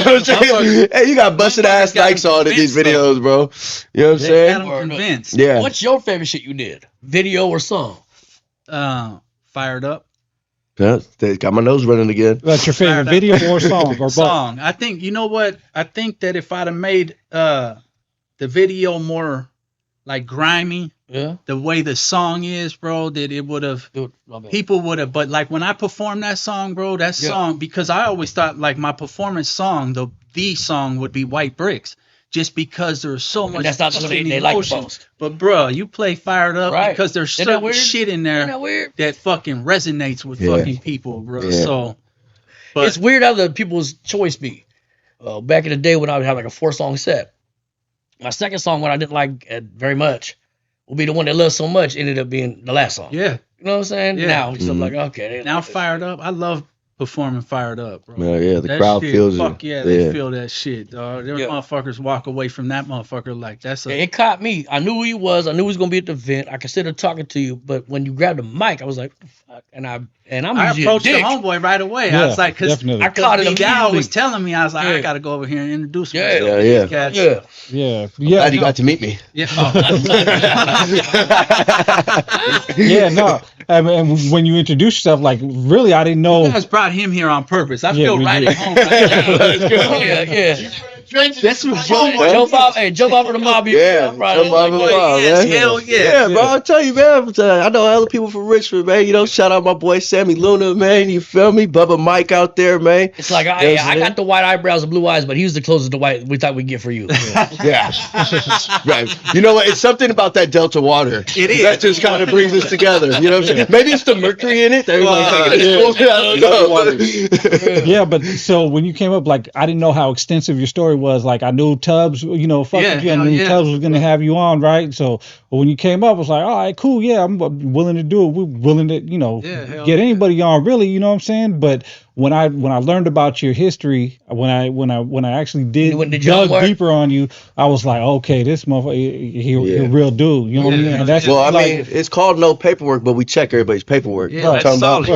what I'm saying? Hey, you got busted ass got Nikes on in these convinced, though. videos, bro. You know what I'm They saying? got 'em convinced. Yeah. What's your favorite shit you did? Video or song? Fired up. Yeah, they got my nose running again. That's your favorite video or song or both? Song. I think, you know what? I think that if I'd have made the video more like grimy, Yeah. the way the song is, bro, that it would have, Dude, my bad. people would have, but like when I performed that song, bro, that Yeah. song, because I always thought like my performance song, the song would be White Bricks, just because there's so much that's not the fucking one they like emotion. most. But bro, you play Fired Up Right. because there's Isn't that certain weird? shit in there Isn't that weird? that fucking resonates with Yeah. fucking people, bro. Yeah. So, but It's weird how the people's choice be. Back in the day when I would have like a 4-song set, my second song, what I didn't like very much, will be the one that loved so much, ended up being the last song. yeah, You know what I'm saying? Yeah. Now it's Mhm. like, okay. now Fired Up. I love performing Fired Up, bro. Yeah, the That crowd shit, feels it. fuck yeah, they Yeah. feel that shit, dog. There's Yeah. motherfuckers walk away from that motherfucker like that's Yeah, a it caught me. I knew who he was. I knew he was gonna be at the event. I considered talking to you, but when you grabbed the mic, I was like, what the fuck? And I'm I usually approached a the dick. homeboy right away. Yeah, I was like, because definitely. I caught it Gal immediately. was telling me, I was like, I Yeah. gotta go over here and introduce Yeah. myself. Yeah, to yeah. these cats. Yeah. Yeah, Glad you got to meet me. Yeah. yeah, no. I mean, when you introduce yourself, like really, I didn't know. You guys brought him here on purpose. I Yeah, feel we right did. at home right now. Yeah, yeah. That's what Jump off of the mob. Yeah, jump off the mob, man. Hell yeah. Yeah, bro. I'll tell you, man. I know other people from Richmond, man. You know, shout out my boy Sammy Luna, man. You feel me? Bubba Mike out there, man. It's like I got the white eyebrows and blue eyes, but he was the closest to white we thought we'd get for you. Yeah. Right. You know what? It's something about that Delta water. It is. That just kind of brings us together. You know what I'm saying? Maybe it's the mercury in it. Yeah, but so when you came up, like, I didn't know how extensive your story was. Like, I knew Tubbs, you know, fuck with you. I knew Tubbs was going to have you on, right? So when you came up, I was like, all right, cool. Yeah, I'm willing to do it. We're willing to, you know, get anybody on, really, you know what I'm saying? But when I learned about your history, when I actually dug deeper on you, I was like, okay, this motherfucker, he a real dude. You know what I mean? And that's it's called no paperwork, but we check everybody's paperwork. Yeah, that's solid.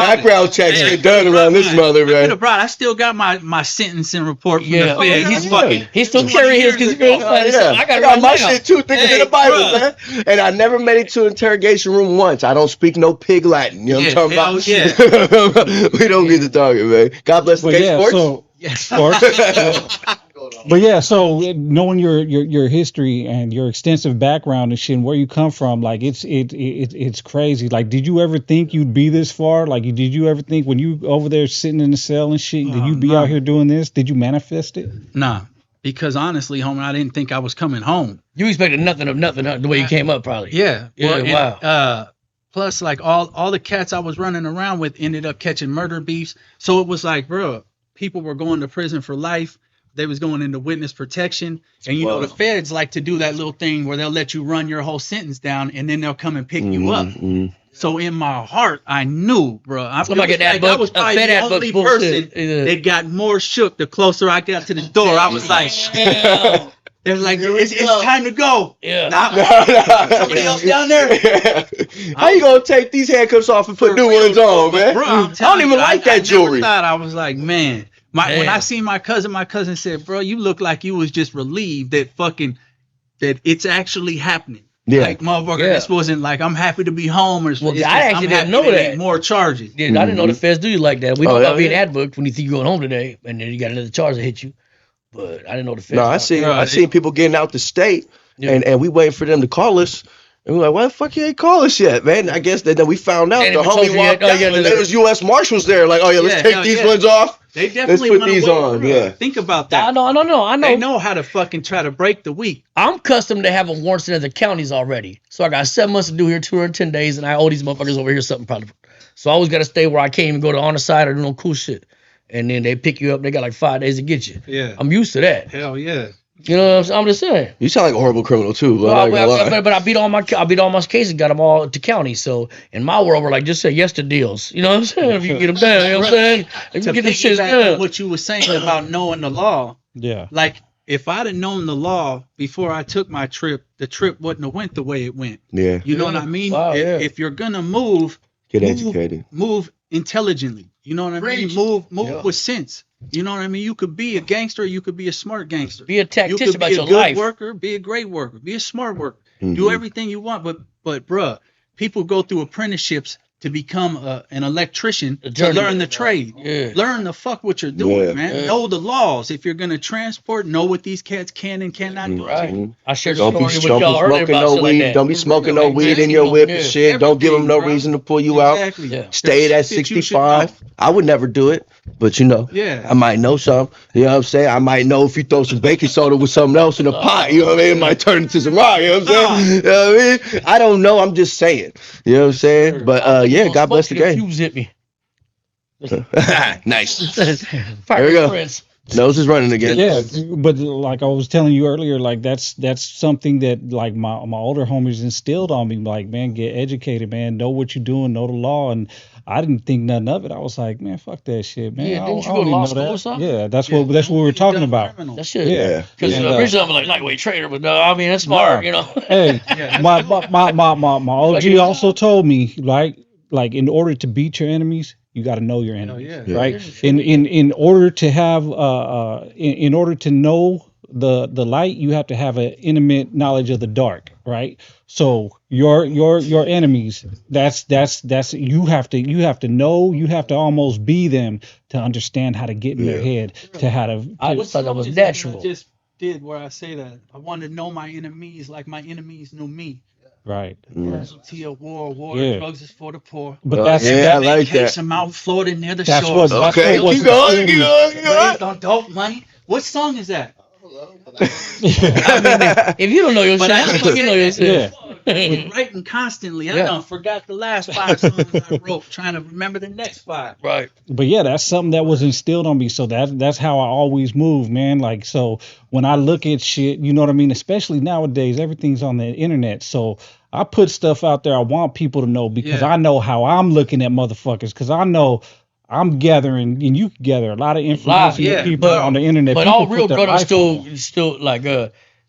Background checks get done around this mother, man. I still got my sentencing report from the Fed. He's still carrying his because I got my shit too, thicker than the Bible, man. And I never made it to interrogation room once. I don't speak no pig Latin. You know what I'm talking about? We don't get to talk it, man. God bless the sports. But yeah, so knowing your history and your extensive background and shit, and where you come from, like it's crazy. Like, did you ever think you'd be this far? Like, did you ever think when you over there sitting in the cell and shit, that you'd be out here doing this? Did you manifest it? Nah, because honestly, homie, I didn't think I was coming home. You expected nothing of nothing the way you came up, probably. Yeah. Well, wow. Plus, like all the cats I was running around with ended up catching murder beefs. So it was like, bro, people were going to prison for life. They was going into witness protection. And you know, the feds like to do that little thing where they'll let you run your whole sentence down and then they'll come and pick you up. So in my heart, I knew, bro. I was probably the only person that got more shook the closer I got to the door. I was like, they're like, it's time to go. Yeah. Somebody else down there. How you gonna take these handcuffs off and put new ones on, man? Bro, I don't even like that jewelry. I was like, man. When I seen my cousin said, bro, you look like you was just relieved that it's actually happening. Yeah. Like, motherfucker, this wasn't like, I'm happy to be home. Or well, I actually didn't know that. More charges. Yeah, I didn't know the feds do you like that. We know about being advocate when you think you're going home today, and then you got another charge that hit you. But I didn't know the feds. No, I seen people getting out the state, and we waiting for them to call us. And we're like, why the fuck you ain't call us yet, man? I guess then we found out the homie walked out and there was U.S. Marshals there. Like, let's take these ones off. They definitely let's put these on. Yeah. Think about that. I know. They know how to fucking try to break the week. I'm accustomed to having warrants in other counties already. So I got 7 months to do here, 210 days, and I owe these motherfuckers over here something probably. So I always got to stay where I can't even go to on the side or do no cool shit. And then they pick you up. They got like 5 days to get you. Yeah. I'm used to that. Hell yeah. You know what I'm saying? I'm just saying. You sound like a horrible criminal too. But I beat all my cases, got them all to county. So in my world, we're like, just say yes to deals. You know what I'm saying? If you get them down, you know what I'm saying? If you get this shit done. What you were saying about knowing the law. Yeah. Like, if I'd have known the law before I took my trip, the trip wouldn't have went the way it went. Yeah. You know what I mean? Wow, if you're gonna move, get educated. Move intelligently. You know what I mean? Move with sense. You know what I mean? You could be a gangster, you could be a smart gangster. Be a tactician about your life. You could be a good worker, be a great worker, be a smart worker. Do everything you want, but bruh, people go through apprenticeships to become an electrician, to learn the trade. Yeah. Learn the fuck what you're doing, man. Yeah. Know the laws. If you're gonna transport, know what these cats can and cannot do. Right. I shared the story with y'all earlier about weed. Like don't be smoking no weed in your whip and shit. Don't give them no reason to pull you out. Stay at 65. I would never do it, but I might know some. You know what I'm saying? I might know if you throw some baking soda with something else in a pot. You know what I mean? It might turn into some rock. You know what I'm saying? You know what I mean? I don't know. I'm just saying. You know what I'm saying? But God bless the game. Fuse hit me. Nice. There we go. Nose is running again. Yeah, but like I was telling you earlier, like that's something that like my older homies instilled on me. Like, man, get educated, man. Know what you're doing. Know the law. And I didn't think nothing of it. I was like, man, fuck that shit, man. Yeah, didn't you go to law school or something? Yeah, that's what we were talking about. That shit. Yeah. Because originally I'm like lightweight trader, but no, I mean that's smart, you know. Hey, my OG also told me like in order to beat your enemies, you got to know your enemies, right? In order to have in order to know the light, you have to have an intimate knowledge of the dark, right? So your enemies, that's you have to know, you have to almost be them to understand how to get in their head, to how to. I just thought that was natural. I just did where I say that I want to know my enemies like my enemies knew me. Right. Casualty of war, drugs is for the poor. But that's I like that. I'm out Florida near the That's shores. what. Okay, keep going. Raised on dope money. What song is that? If you don't know your shit, how the fuck you know your shit? Been writing constantly. I done forgot the last 5 songs I wrote, trying to remember the next 5. Right. But yeah, that's something that was instilled on me. So that's how I always move, man. Like, so when I look at shit, you know what I mean? Especially nowadays, everything's on the internet. So I put stuff out there I want people to know because I know how I'm looking at motherfuckers. Because I know I'm gathering, and you can gather a lot of information with people on the internet. But people all real brothers on. still like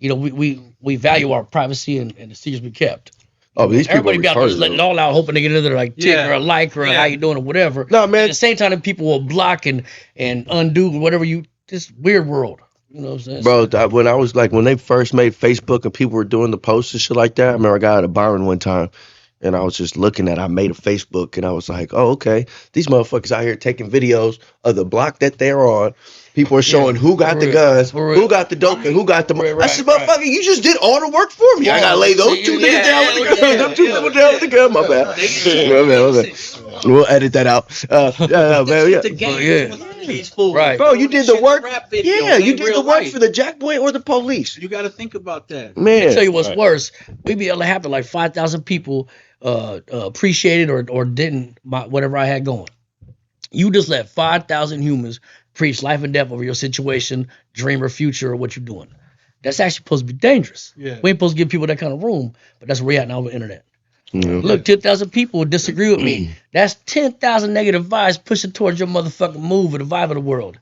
we value our privacy and the secrets we kept. Oh, these Everybody people be out there just letting it all out, hoping to get another like tick or a like or how you doing or whatever. No, man. At the same time, people will block and undo whatever you. This weird world. You know what I'm saying? Bro, when I was like, when they first made Facebook and people were doing the posts and shit like that, I remember I got out of Byron one time and I was just looking at, I made a Facebook and I was like, oh, okay, these motherfuckers out here taking videos of the block that they're on. People are showing who got the guns, who got the dope, and who got the money. I said, motherfucker, you just did all the work for me. I gotta lay those 2 niggas down with the gun. Them 2 people down with the gun. My bad. My bad. We'll edit that out. Right. Bro, you did the work. Yeah, you did the work for the Jack Boy or the police. You got to think about that. Man. I'll tell you what's worse. We be able to have like 5,000 people appreciated or didn't whatever I had going. You just let 5,000 humans preach life and death over your situation, dream or future or what you're doing. That's actually supposed to be dangerous. Yeah. We ain't supposed to give people that kind of room, but that's where we're at now with the internet. Mm-hmm. Look, 10,000 people disagree with me. That's 10,000 negative vibes pushing towards your motherfucking move or the vibe of the world.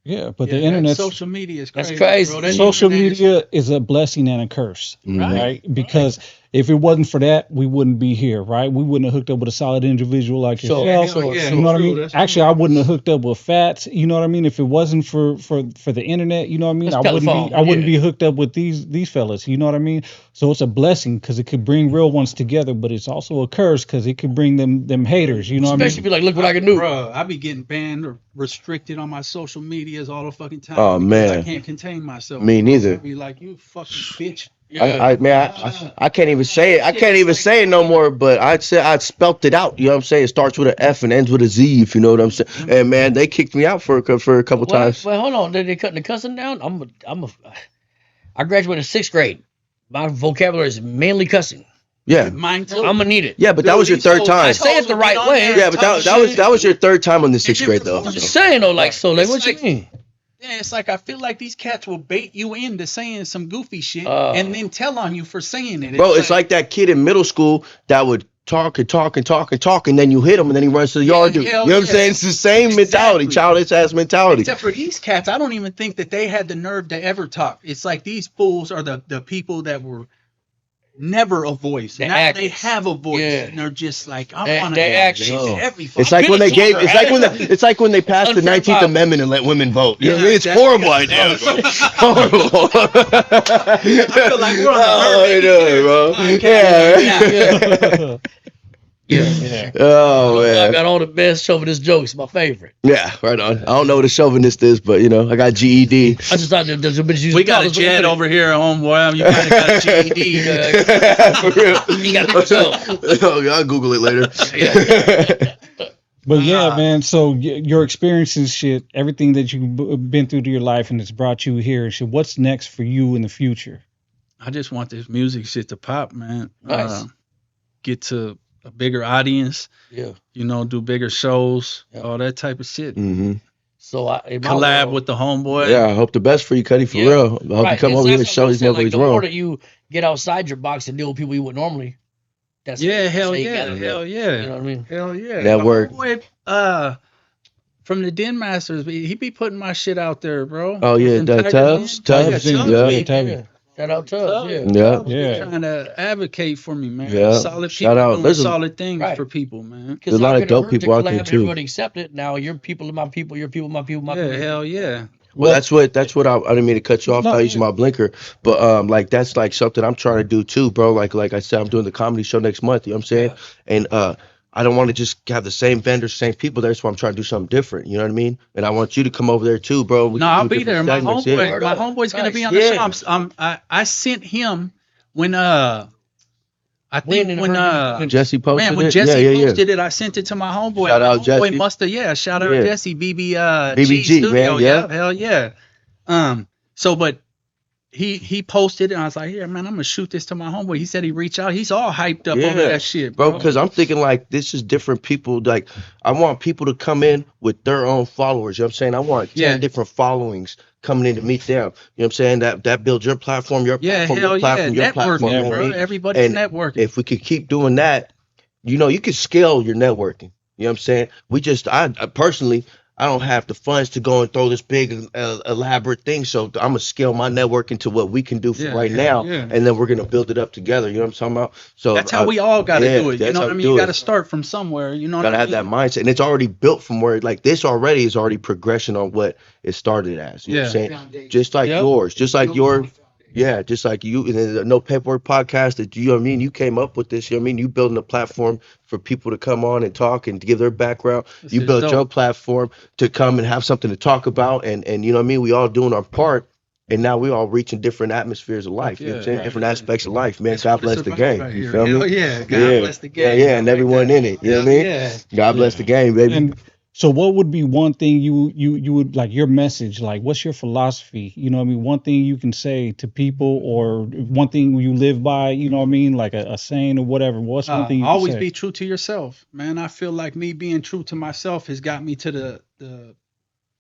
Yeah, but the internet, social media is crazy. That's crazy. Bro. Social media is a blessing and a curse, right? Because if it wasn't for that, we wouldn't be here, right? We wouldn't have hooked up with a solid individual like yourself. You know what I mean? Actually, I wouldn't have hooked up with Fats. You know what I mean? If it wasn't for the internet, you know what I mean? I wouldn't be hooked up with these fellas. You know what I mean? So it's a blessing because it could bring real ones together, but it's also a curse because it could bring them haters. You know what I mean? Especially be like, look what I can do. Bro, I be getting banned or restricted on my social medias all the fucking time. Oh man, I can't contain myself. Me neither. I be like, you fucking bitch. I can't even say it. I can't even say it no more. But I'd spelt it out. You know what I'm saying? It starts with an F and ends with a Z. If you know what I'm saying. And man, they kicked me out for a couple times. Well, hold on. Did they cutting the cussing down? I graduated in 6th grade. My vocabulary is mainly cussing. Yeah, mine too. I'm gonna need it. Yeah, but that was your 3rd time. I say it the right way. Yeah, but that was your 3rd time on the 6th grade though. I'm just saying though, like what you mean? Yeah, it's like I feel like these cats will bait you into saying some goofy shit and then tell on you for saying it. Bro, it's like that kid in middle school that would talk, and then you hit him, and then he runs to the yard. You know what I'm saying? It's the same mentality, childish ass mentality. Except for these cats, I don't even think that they had the nerve to ever talk. It's like these fools are the people that were never a voice. Now they have a voice, and they're just like, I want to every. It's like when they it's like when they passed the 19th Amendment and let women vote. You know what I mean? It's horrible idea. Horrible. I feel like we're on the bro. Yeah. Oh man, I got all the best chauvinist jokes. My favorite. Yeah, right on. I don't know what a chauvinist is, but you know, I got GED. I just thought there's a bitch. We got a jet over here, homeboy. You kind of got a GED. For real. You got to Oh, I'll Google it later. But yeah, man. So your experiences, shit, everything that you've been through to your life, and it's brought you here. And shit, what's next for you in the future? I just want this music shit to pop, man. Nice. Get to a bigger audience, you know, do bigger shows, all that type of shit. Mm-hmm. So collab with the homeboy. Yeah, I hope the best for you, Cuddy, for real. I hope you come over here and show these motherfuckers the wrong. more that you get outside your box and deal with people you would normally, hell yeah. You know what I mean? Hell yeah. Network. From the Den Masters, he be putting my shit out there, bro. Oh yeah, Tubbs. Yeah. Shout out Tubbs, yeah. Trying to advocate for me, man. Yeah. Solid people doing solid things for people, man. There's a lot of dope people out there too. Everybody accept it. Now your people are my people, your people, my people, my people. Hell yeah. Well, that's what I didn't mean to cut you off. No, I using my blinker, but like that's like something I'm trying to do too, bro. Like I said, I'm doing the comedy show next month. You know what I'm saying? And I don't want to just have the same vendors, same people there. So I'm trying to do something different. You know what I mean? And I want you to come over there too, bro. We No, can I'll do be there. different My segments, homeboy, yeah. my homeboy's gonna be on the show. I sent him when I think when Jesse posted man when it. Jesse Yeah. posted it, I sent it to my homeboy. Shout My out homeboy Jesse. must have shout out Yeah. Jesse BBG BBG, Studio. man, yeah. Hell yeah. So but he posted it and I was like, yeah, man, I'm gonna shoot this to my homeboy. He said he reached out. He's all hyped up over that shit, bro. Because I'm thinking like this is different people. Like I want people to come in with their own followers. You know what I'm saying? I want 10 different followings coming in to meet them. You know what I'm saying? That builds your platform, your platform, your platform, your platform. Networking, bro. Everybody's and networking. If we could keep doing that, you can scale your networking. You know what I'm saying? I personally, I don't have the funds to go and throw this big elaborate thing. So I'm gonna scale my networking to what we can do for right now, and then we're gonna build it up together. You know what I'm talking about? So that's how we all gotta do it. You know what I mean? You gotta it. start from somewhere. You know, Gotta have that mindset, and it's already built from where like this already is already progression on what it started as. You know what I'm saying? Just like yours, just like your. Yeah, just like you and the No Paperwork podcast that you know what I mean, you came up with this, you know what I mean? You building a platform for people to come on and talk and give their background. You built your platform to come and have something to talk about and you know what I mean? We all doing our part and now we all reaching different atmospheres of life, you know what I'm saying? Different aspects of life, man. God bless the game. Right, you feel me? Yeah, God bless the game. Yeah, and everyone in it. You know what I mean? Yeah. God bless the game, baby. And so what would be one thing you would like your message, like what's your philosophy? You know what I mean? One thing you can say to people or one thing you live by, you know what I mean? Like a saying or whatever. What's one thing you always can say? be true to yourself, man. I feel like me being true to myself has got me to the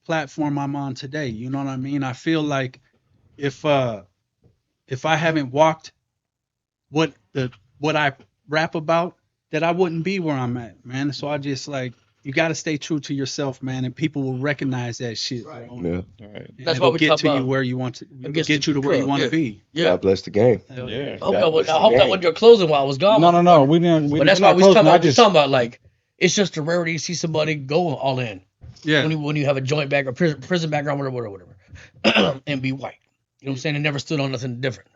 platform I'm on today. You know what I mean? I feel like if I haven't walked what I rap about, that I wouldn't be where I'm at, man. So I just like you got to stay true to yourself, man, and people will recognize that shit. Right. Yeah. Right. That's what we get talk to about. you where you want to get you to where you want to be. Yeah. God bless the game. Yeah. I hope that wasn't your closing while I was gone. No. We didn't. But that's why we was talking about like it's just a rarity to see somebody go all in. Yeah. When you have a joint back or prison background, whatever, and be white. You know what I'm saying? It never stood on nothing different.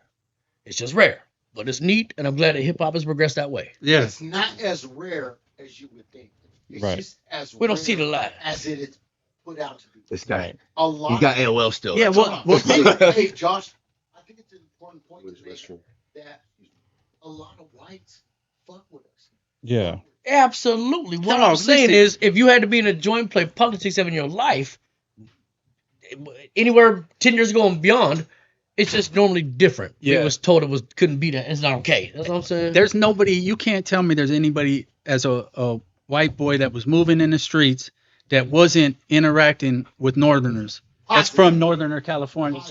It's just rare, but it's neat, and I'm glad that hip hop has progressed that way. Yeah. It's not as rare as you would think. It's Right. just as We don't see the light as it is put out to be. This guy. A lot. You got AOL still. Yeah. Hey, Josh, I think it's an important point to make that a lot of whites fuck with us. Yeah. Absolutely. What No, I'm saying listen. is, if you had to be in a joint play politics ever in your life, anywhere 10 years ago and beyond, it's just normally different. Yeah. It was told couldn't be that. It's not okay. That's what I'm saying. There's nobody. You can't tell me there's anybody as a white boy that was moving in the streets that wasn't interacting with Northerners. That's from Northern California.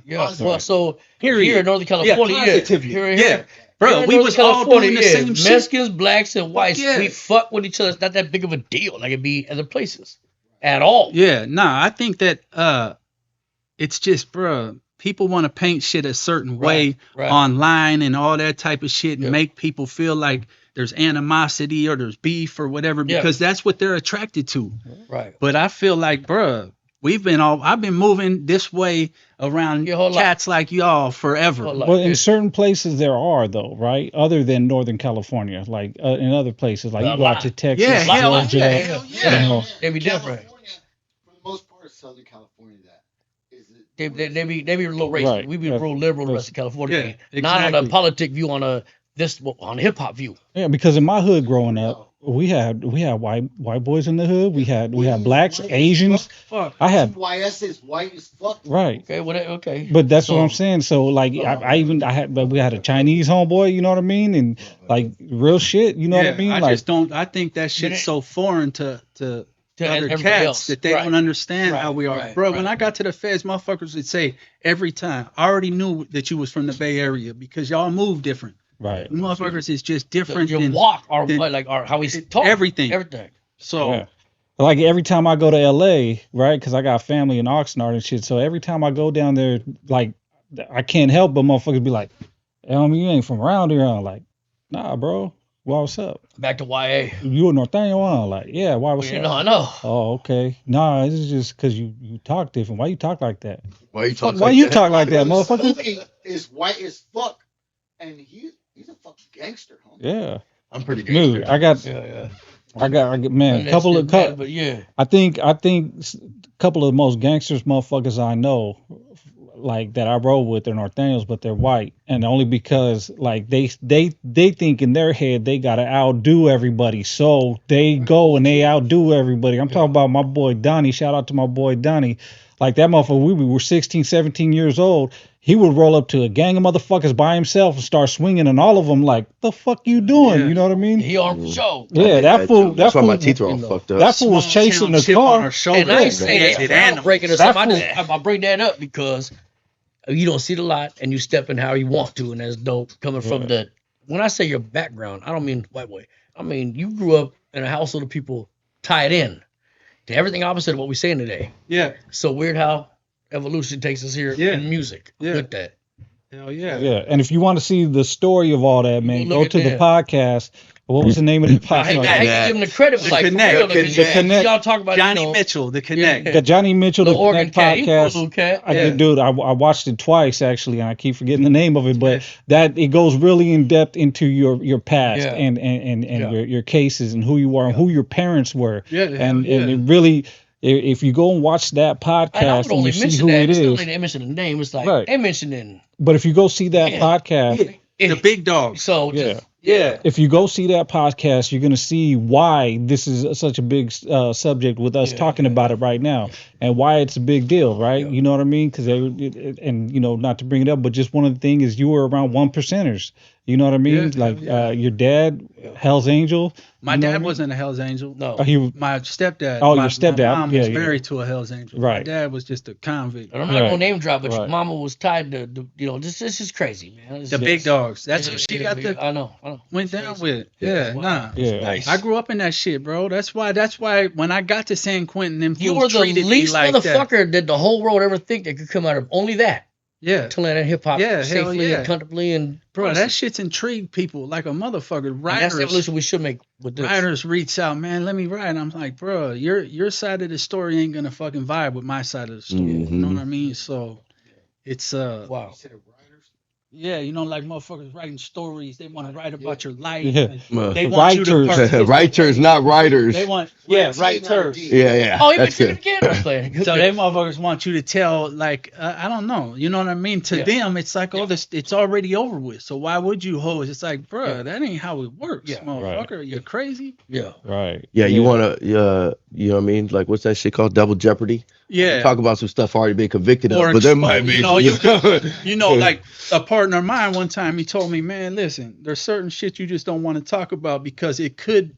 Yeah. Well, so Period. here in Northern California, positively. here, Yeah. Bro, we was all doing the same shit. Mexicans, blacks, and whites. yeah. We fuck with each other. It's not that big of a deal like it be other places at all. Yeah, nah, I think that it's just, bro, people want to paint shit a certain way online and all that type of shit and make people feel like there's animosity or there's beef or whatever because that's what they're attracted to. Right. But I feel like, bro, I've been moving this way around cats like y'all forever. Well, in certain places there are though, right? Other than Northern California, like in other places, like you go out to Texas, Georgia, Yeah. you know. They be different. California, for the most part, it's Southern California that is it. They be a little racist. Right. We be real liberal the rest of California. Yeah, Not on exactly. a politic view, on a hip hop view. Yeah, because in my hood growing up, we had white boys in the hood. We had blacks, Asians. Fuck. I had YS is white as fuck. right. Okay, okay. But that's what I'm saying. So like we had a Chinese homeboy, you know what I mean? And like real shit, you know what I mean? I think that shit's so foreign to other everybody cats else. that they don't understand how we are. Right, Bro, right. when I got to the feds, motherfuckers would say every time, I already knew that you was from the Bay Area because y'all move different. right. Motherfuckers is just different Your than walk, or than- like, or how he's talk, everything. So Yeah. Like every time I go to LA, right? Because I got family in Oxnard and shit. So every time I go down there, like I can't help but motherfuckers be like, "You ain't from around here." I'm like, "Nah, bro. Why what's up? Back to YA. You a Northanian? Huh? Like, yeah, why what's You up? know, I know. Oh, okay. Nah, this is just because you talk different. Why you talk like that? Why you talk Why like you that? talk like that, motherfucker? Smokey is white as fuck, and he's a fucking gangster, homie. Yeah. I'm pretty good. Dude, I got, man, couple of, but yeah. I think a couple of the most gangsters motherfuckers I know, like that I roll with, are Northaniels, but they're white, and only because like they think in their head they gotta outdo everybody, so they go and they outdo everybody. I'm talking about my boy Donnie. Shout out to my boy Donnie. Like that motherfucker, we were 16, 17 years old. He would roll up to a gang of motherfuckers by himself and start swinging, and all of them like, "The fuck you doing?" Yeah. You know what I mean? He armed for show. Yeah, that fool. That's That why my fool. teeth are all fucked up. That fool was Small chasing town the chip on car. her shoulder. And I ain't saying Yeah, that breaking or That something. fool- I bring that up because you don't see it a lot, and you step in how you want to, and that's dope. Coming from the, when I say your background, I don't mean white boy. I mean you grew up in a household of people tied in to everything opposite of what we're saying today. Yeah. So weird how evolution takes us here Yeah. in music. Yeah. With that. Hell yeah. Yeah, and if you want to see the story of all that, man, Look go at to the that. podcast. What was the name of the I hate podcast? to give him the credit, but The like Connect. for real, The Connect. Y'all talk about Johnny you know, Mitchell, the Connect. Yeah. Got Johnny Mitchell, the the Oregon Connect cat. He cool podcast. little cat. I Yeah. did, dude. I watched it twice actually, and I keep forgetting the name of it. But that it goes really in depth into your past Yeah. and Yeah. your cases and who you are and who your parents were. Yeah, and hell yeah. it really, if you go and watch that And I podcast would and only you see mention who that. it It's not is, like they mention the name. It's like Right. they mentioning. but if you go see that Yeah. podcast. The big dogs. So Yeah. just, Yeah. If you go see that podcast, you're going to see why this is such a big subject with us Yeah, talking yeah. about it right now, and why it's a big deal, right? Yeah. You know what I mean? Because and you know, not to bring it up, but just one of the things is you were around 1%ers. You know what I mean? Yeah, like yeah. your dad, Hell's Angel. My you know what I dad mean? wasn't a Hell's Angel. no. Oh, he My stepdad. Oh, my, your stepdad. My mom Yeah, was yeah. married to a Hell's Angel. My Right. dad was just a convict. And I'm not gonna Right. name drop, but your Right. mama was tied to you know, this is crazy, man. The big dogs. That's what she got the I know. went down with. Yeah, Wow. nah. yeah. Nice. I grew up in that shit, bro. That's why when I got to San Quentin, them You fools were the treated least me like that. motherfucker that the whole world ever think that could come out of only that. Yeah. To land in hip hop Yeah, hell safely yeah. and comfortably and Bro, that shit's intrigued people like a motherfucker. and that's the Writers, evolution we should make with this. writers reach out, man, let me write. I'm like, bro, your side of the story ain't gonna fucking vibe with my side of the story. You know Mhm. what I mean? So it's Wow. You said writers? yeah, you know, like motherfuckers writing stories. They want to write about your life. Yeah. and They want you to Writers. participate. Writers, not writers. They want writers. Yeah, yeah. Oh, you been that's tricking it. again? I was playing. So they motherfuckers want you to tell, like, I don't know, you know what I mean? To Yeah. them, it's like, oh, this, it's already over with. So why would you hold? It's like, bro, Yeah. that ain't how it works, Yeah. motherfucker. You're crazy. Yeah. Right. Yeah, you wanna, you know what I mean? Like, what's that shit called? Double Jeopardy. Yeah. Talk about some stuff already been convicted Or of, but there exposed, might be. you know, You know, like a partner of mine one time, he told me, man, listen, there's certain shit you just don't want to talk about because it could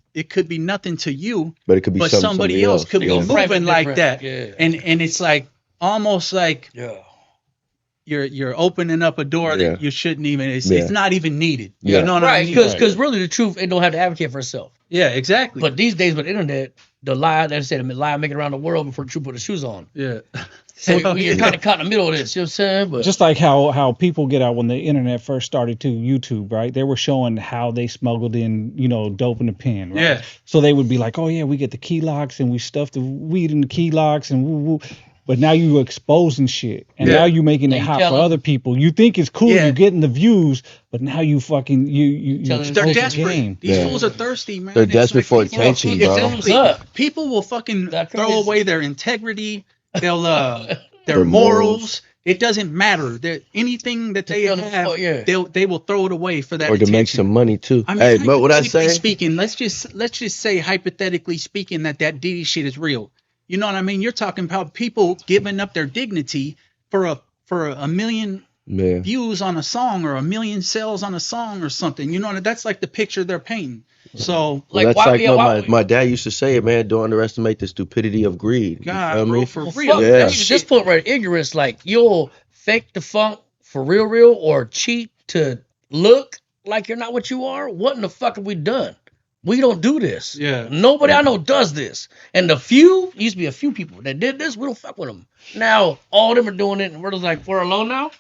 be nothing to you, but it could be but something somebody else could be You're gonna frame it moving like different. that. Yeah. And it's like almost like Yeah. you're opening up a door Yeah. that you shouldn't even. It's Yeah. not even needed. Yeah. You know what I Right, mean? because really the truth, it don't have to advocate for itself. Yeah, exactly. But these days with the internet, the lie that said the lie making around the world before the truth put the shoes on. yeah. So Well, you're yeah. kind of caught in the middle of this. You know what I'm saying? But Just like how people get out when the internet first started to YouTube, right? They were showing how they smuggled in, you know, dope in the pen, right? Yeah. So they would be like, oh yeah, we get the key locks and we stuff the weed in the key locks and woo woo. But now you exposing shit, and Yeah. now you making Now it you hot tell for 'em. other people. You think it's cool, Yeah. you getting the views, but now you fucking you Tell 'em expose They're the desperate. game. These Yeah. fools are thirsty, man. They're It's desperate for people- attention, people- bro. Thumbs up. People will fucking That throw crazy. away their integrity, they'll their Their morals. morals. It doesn't matter. That anything that they feel the- have, oh, yeah. they will throw it away for that or to attention. make some money too. I mean, Hey, but what I hypothetically say? speaking, let's just say hypothetically speaking that Diddy shit is real. You know what I mean? You're talking about people giving up their dignity for a million Yeah. views on a song or a million sales on a song or something. You know, that's like the picture they're painting. So Well, like, that's why, like yeah, what why, my dad used to say, man. Don't underestimate the stupidity of greed. You God, feel bro, me? for well, real. fuck, Yeah. at this point, right? Ignorance, like you'll fake the funk for real, or cheat to look like you're not what you are. What in the fuck have we done? We don't do this. Yeah. Nobody I know does this. And the few, used to be a few people that did this, we don't fuck with them. Now, all of them are doing it, and we're just like, we're alone now?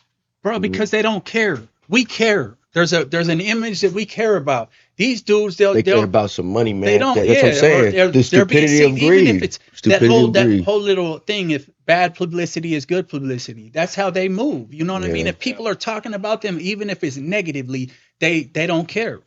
Bro, because they don't care. We care. There's an image that we care about. These dudes, they care about some money, man. They don't. That's what I'm saying. The stupidity of greed. Even if it's that whole little thing. If bad publicity is good publicity, that's how they move. You know what I mean? If people are talking about them, even if it's negatively, they don't care.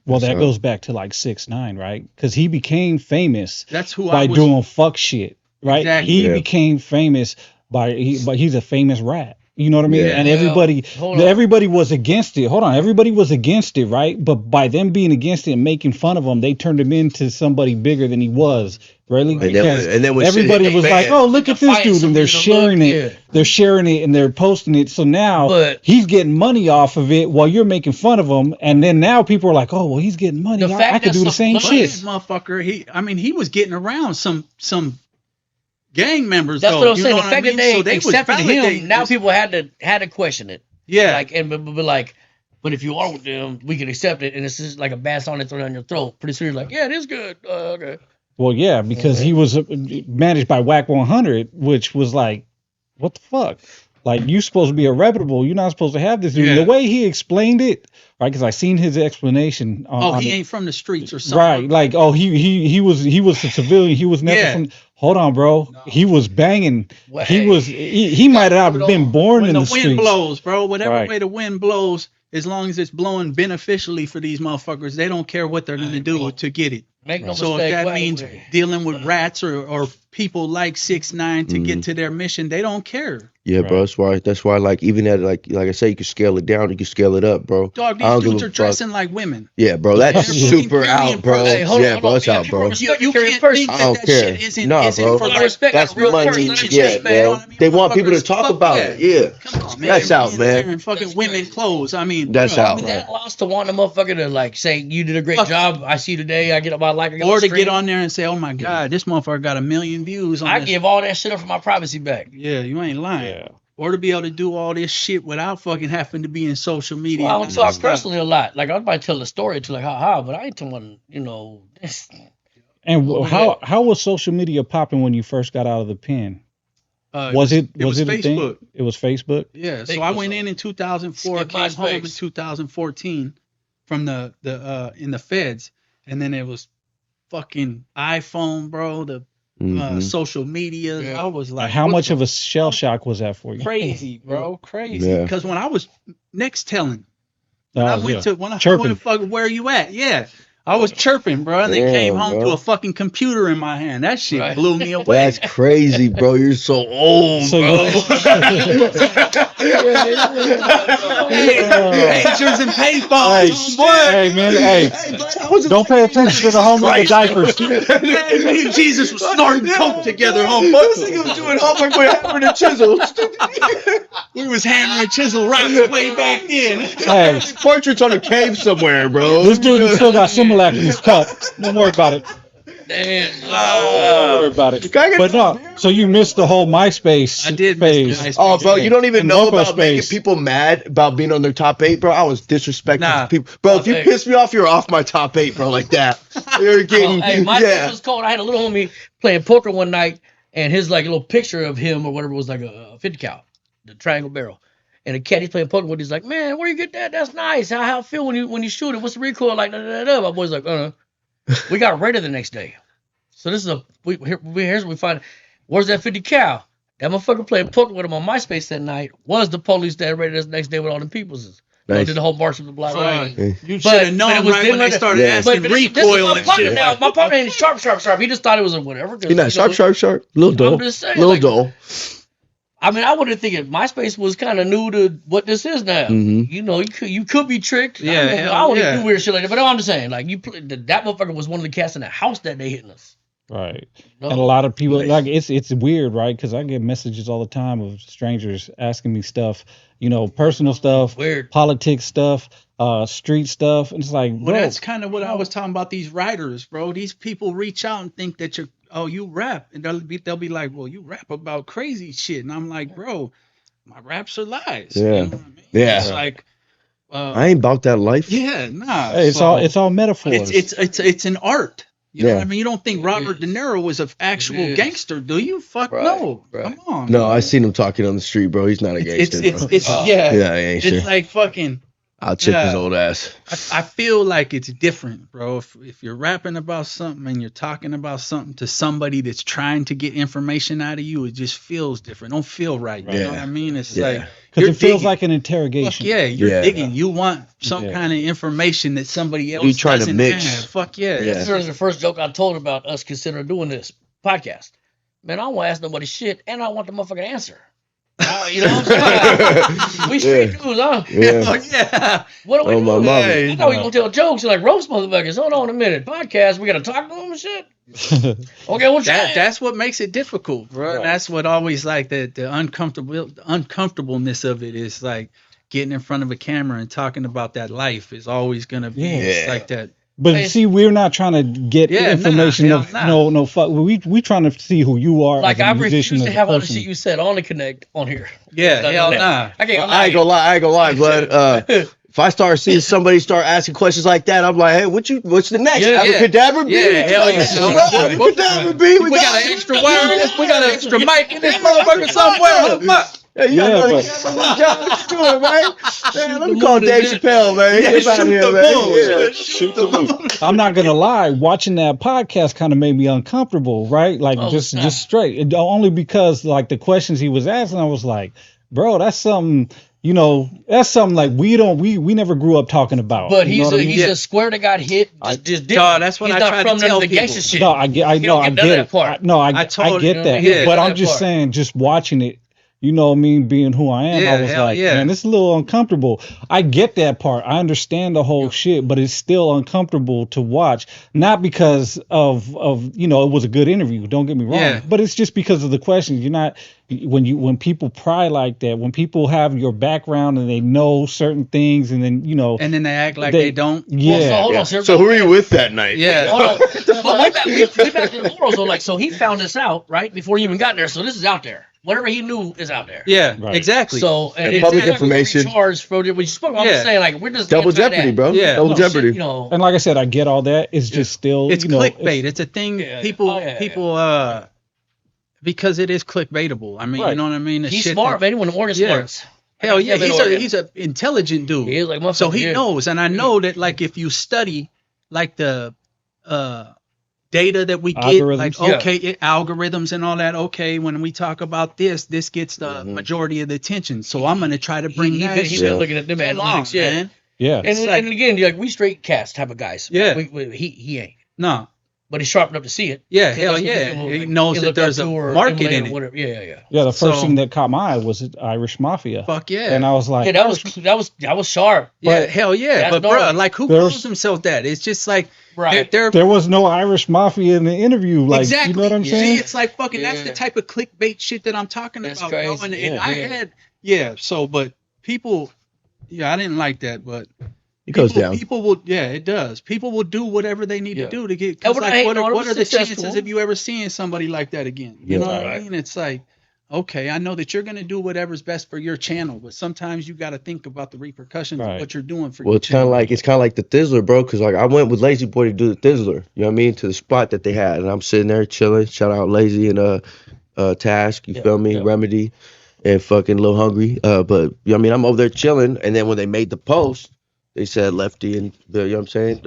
Well, that goes back to like 6ix9ine, right? Because he became famous. That's who by doing fuck shit, right? Exactly. He became famous but he's a famous rat. You know what I mean? Yeah. And everybody was against it. Hold on, everybody was against it, right? But by them being against it and making fun of him, they turned him into somebody bigger than he was. Really? Because and then everybody was like, "Oh, look at this dude," and they're sharing it. Yeah. They're sharing it and they're posting it. So now he's getting money off of it while you're making fun of him. And then now people are like, "Oh, well, he's getting money. I could do the same shit." Motherfucker, he was getting around some gang members. That's what I'm saying. The The fact that they accepted him, now people had to question it. Yeah. But if you are with them, we can accept it, and it's just like a bad song that's thrown down your throat. Pretty soon you're like, yeah, it is good. Okay. Well, yeah, because he was managed by Whack 100, which was like, what the fuck? Like, you're supposed to be a reputable. You're not supposed to have this. Yeah. The way he explained it, right? Because I seen his explanation. He ain't from the streets or something. Right? Like, he was a civilian. He was never from. Hold on, bro. No. He was banging. Well, he might have been born in the streets. When the wind blows, bro. Whatever way the wind blows, as long as it's blowing beneficially for these motherfuckers, they don't care what they're going to do to get it. Make no so mistake, if that means dealing with rats or people like 6ix9ine to get to their mission, they don't care. Yeah, bro. That's why. Like even at like I say, you can scale it down, you can scale it up, bro. Dog, these dudes are dressing like women. Yeah, bro. That's super out, bro. Hey, bro, it's out, bro. You can't think that shit isn't bro. For respect. That's money. Yeah, bro. They want people to talk about it. Yeah. Come on, man. That's out, man. And fucking women clothes. I mean, that's out. That lost to want a motherfucker to like say you did a great job. I see you today. I get up my life. Or to get on there and say, oh my God, this motherfucker got 1 million views on this. I give all that shit up for my privacy back. Yeah, you ain't lying. Yeah. Or to be able to do all this shit without fucking having to be in social media. Well, I don't talk personally a lot. Like I was about to tell the story to like but I ain't telling this. And how was social media popping when you first got out of the pen? Was it Facebook? It was Facebook. Yeah. So I went in 2004. Came home in 2014 from the in the feds, and then it was fucking iPhone, bro. The social media. Yeah. I was like, how much of a shell shock was that for you? Crazy, bro. Crazy. Because when I was next telling, when I went fucking where you at? Yeah. I was chirping, bro, and they came home to a fucking computer in my hand. That shit blew me away. That's crazy, bro. You're so old, bro. Pagers and payphones, Hey, man, don't pay attention to the homework with diapers. Me and Jesus was snorting coke together, homeboy. This nigga was doing homework with hammering and chisel. We was hammering chisel rocks way back then. Hey, portraits on a cave somewhere, bro. This dude still got Similac in his cup. Don't worry about it. Damn. Don't worry about it. But no, so you missed the whole MySpace phase. Oh, bro, you don't even know about making people mad about being on their top 8, bro. I was disrespecting people. Bro, if you piss me off, you're off my top 8, bro, like that. You're getting, MySpace was cold. I had a little homie playing poker one night, and his like little picture of him or whatever was like a 50 cal, the triangle barrel. And the cat he's playing poker with, he's like, man, where you get that? That's nice. How it feel when you shoot it? What's the recoil like? My boy's like, we got raided the next day. So this is here's what we find. Where's that 50 cal? That motherfucker playing poker with him on MySpace that night was the police that raided us the next day with all them peoples. Nice. Did the whole march of the block. You should have known right when they started asking recoil and shit. Now, my partner ain't sharp. He just thought it was a whatever. He's not sharp. Little dull. I'm just saying, little dull. I mean, I wouldn't think MySpace was kind of new to what this is now. Mm-hmm. You could be tricked. Yeah, I wouldn't do weird shit like that. But I'm just saying, like that motherfucker was one of the cats in the house that day hitting us. Right. And a lot of people like it's weird, right? Because I get messages all the time of strangers asking me stuff, personal stuff, weird politics stuff, street stuff, and it's like, well, that's kind of what I was talking about. These writers, bro. These people reach out and think that you rap, and they'll be like, well, you rap about crazy shit, and I'm like, bro, my raps are lies. Yeah, you know what I mean? Yeah. It's like, I ain't about that life. Yeah, nah. Hey, it's all metaphors. It's an art. You know what I mean? You don't think Robert De Niro was an actual gangster, do you? Fuck no. Right. Come on. No, I seen him talking on the street, bro. He's not a gangster. Yeah, he ain't sure. It's like fucking. I'll chip his old ass. I feel like it's different, bro. If you're rapping about something and you're talking about something to somebody that's trying to get information out of you, it just feels different. Don't feel right. You know what I mean? It's like because it feels digging. like an interrogation. Fuck yeah, you're digging. You want some kind of information that somebody else trying to doesn't mix. have. Fuck yeah. That's the first joke I told about us considering doing this podcast. Man, I don't want to ask nobody shit, and I want the motherfucking answer. You know what I'm saying? We street dudes, huh? Yeah. What are we doing? My mama. I thought we gonna tell jokes and like roast motherfuckers. Hold on a minute. Podcast, we gotta talk to them and shit. Okay, well, that's what makes it difficult, bro. Right. That's what always like the uncomfortableness of it is like getting in front of a camera and talking about that life is always gonna be like that. But see, we're not trying to get information no fuck. We trying to see who you are. Like as a I musician, refuse to have all the shit you said on the connect on here. Yeah, hell nah. I ain't gonna lie, but if I start seeing somebody start asking questions like that, I'm like, hey, what's the next? Abracadabra beat? Yeah, hell yeah. Abracadabra beat? We got an extra wire in this. We got an extra mic in this motherfucker somewhere. Hey, you got what you doing, man? Man, let me call Dave Chappelle, man. Get out here, man. Shoot the moon. I'm not gonna lie. Watching that podcast kind of made me uncomfortable, right? Like just straight. Only because like the questions he was asking, I was like, bro, that's something. You know, that's something like we never grew up talking about. But he's a square that got hit. Just that's what I try to tell people. Shit. No, I get it. I get that. But I'm just saying, just watching it. You know what I mean? Being who I am, I was like, man, this is a little uncomfortable. I get that part. I understand the whole shit, but it's still uncomfortable to watch. Not because of it was a good interview. Don't get me wrong. But it's just because of the questions. You're not when people pry like that. When people have your background and they know certain things, and then and then they act like they don't. Yeah. Well, so who are you with that night? Yeah. Hold on. Way back to the morals. So like, so he found this out right before he even got there. So this is out there. Whatever he knew is out there. Yeah, exactly. So and public information. Charged for what you spoke. I'm just saying, like, we're just double jeopardy, bro. Yeah, double jeopardy. Shit, and like I said, I get all that. It's just still it's clickbait. It's a thing people because it is clickbaitable. I mean, you know what I mean? He's smart, man. One of Morgan smarts. Hell yeah, he's an intelligent dude. He is like so he knows, and I know that like if you study like the data that we get, algorithms. Like algorithms and all that. Okay, when we talk about this gets the majority of the attention. So I'm gonna try to bring that. He's been looking at them analytics, man. Yeah, and again, like we straight cast type of guys. Yeah, he ain't. No, but he's sharp enough to see it. Yeah, hell yeah. He knows that there's a market in it. Whatever. Yeah. Yeah, the first thing that caught my eye was Irish Mafia. Fuck yeah. And I was like, that was sharp. Yeah, hell yeah. But bro, like who calls himself that? It's just like there was no Irish Mafia in the interview. Like, exactly. You know what I'm saying? See, it's like fucking that's the type of clickbait shit that I'm talking about. Crazy. And I had but people I didn't like that, but it goes down. People will, it does. People will do whatever they need to do to get. Like, what are the chances of you ever seeing somebody like that again? You know what I mean? It's like, okay, I know that you're gonna do whatever's best for your channel, but sometimes you got to think about the repercussions of what you're doing for. Well, it's kind of like the Thizzler, bro. Because like I went with Lazy Boy to do the Thizzler. You know what I mean? To the spot that they had, and I'm sitting there chilling. Shout out Lazy and Task. You feel me? Remedy and fucking Lil Hungry. But you know what I mean? I'm over there chilling, and then when they made the post. They said Lefty and you know what I'm saying,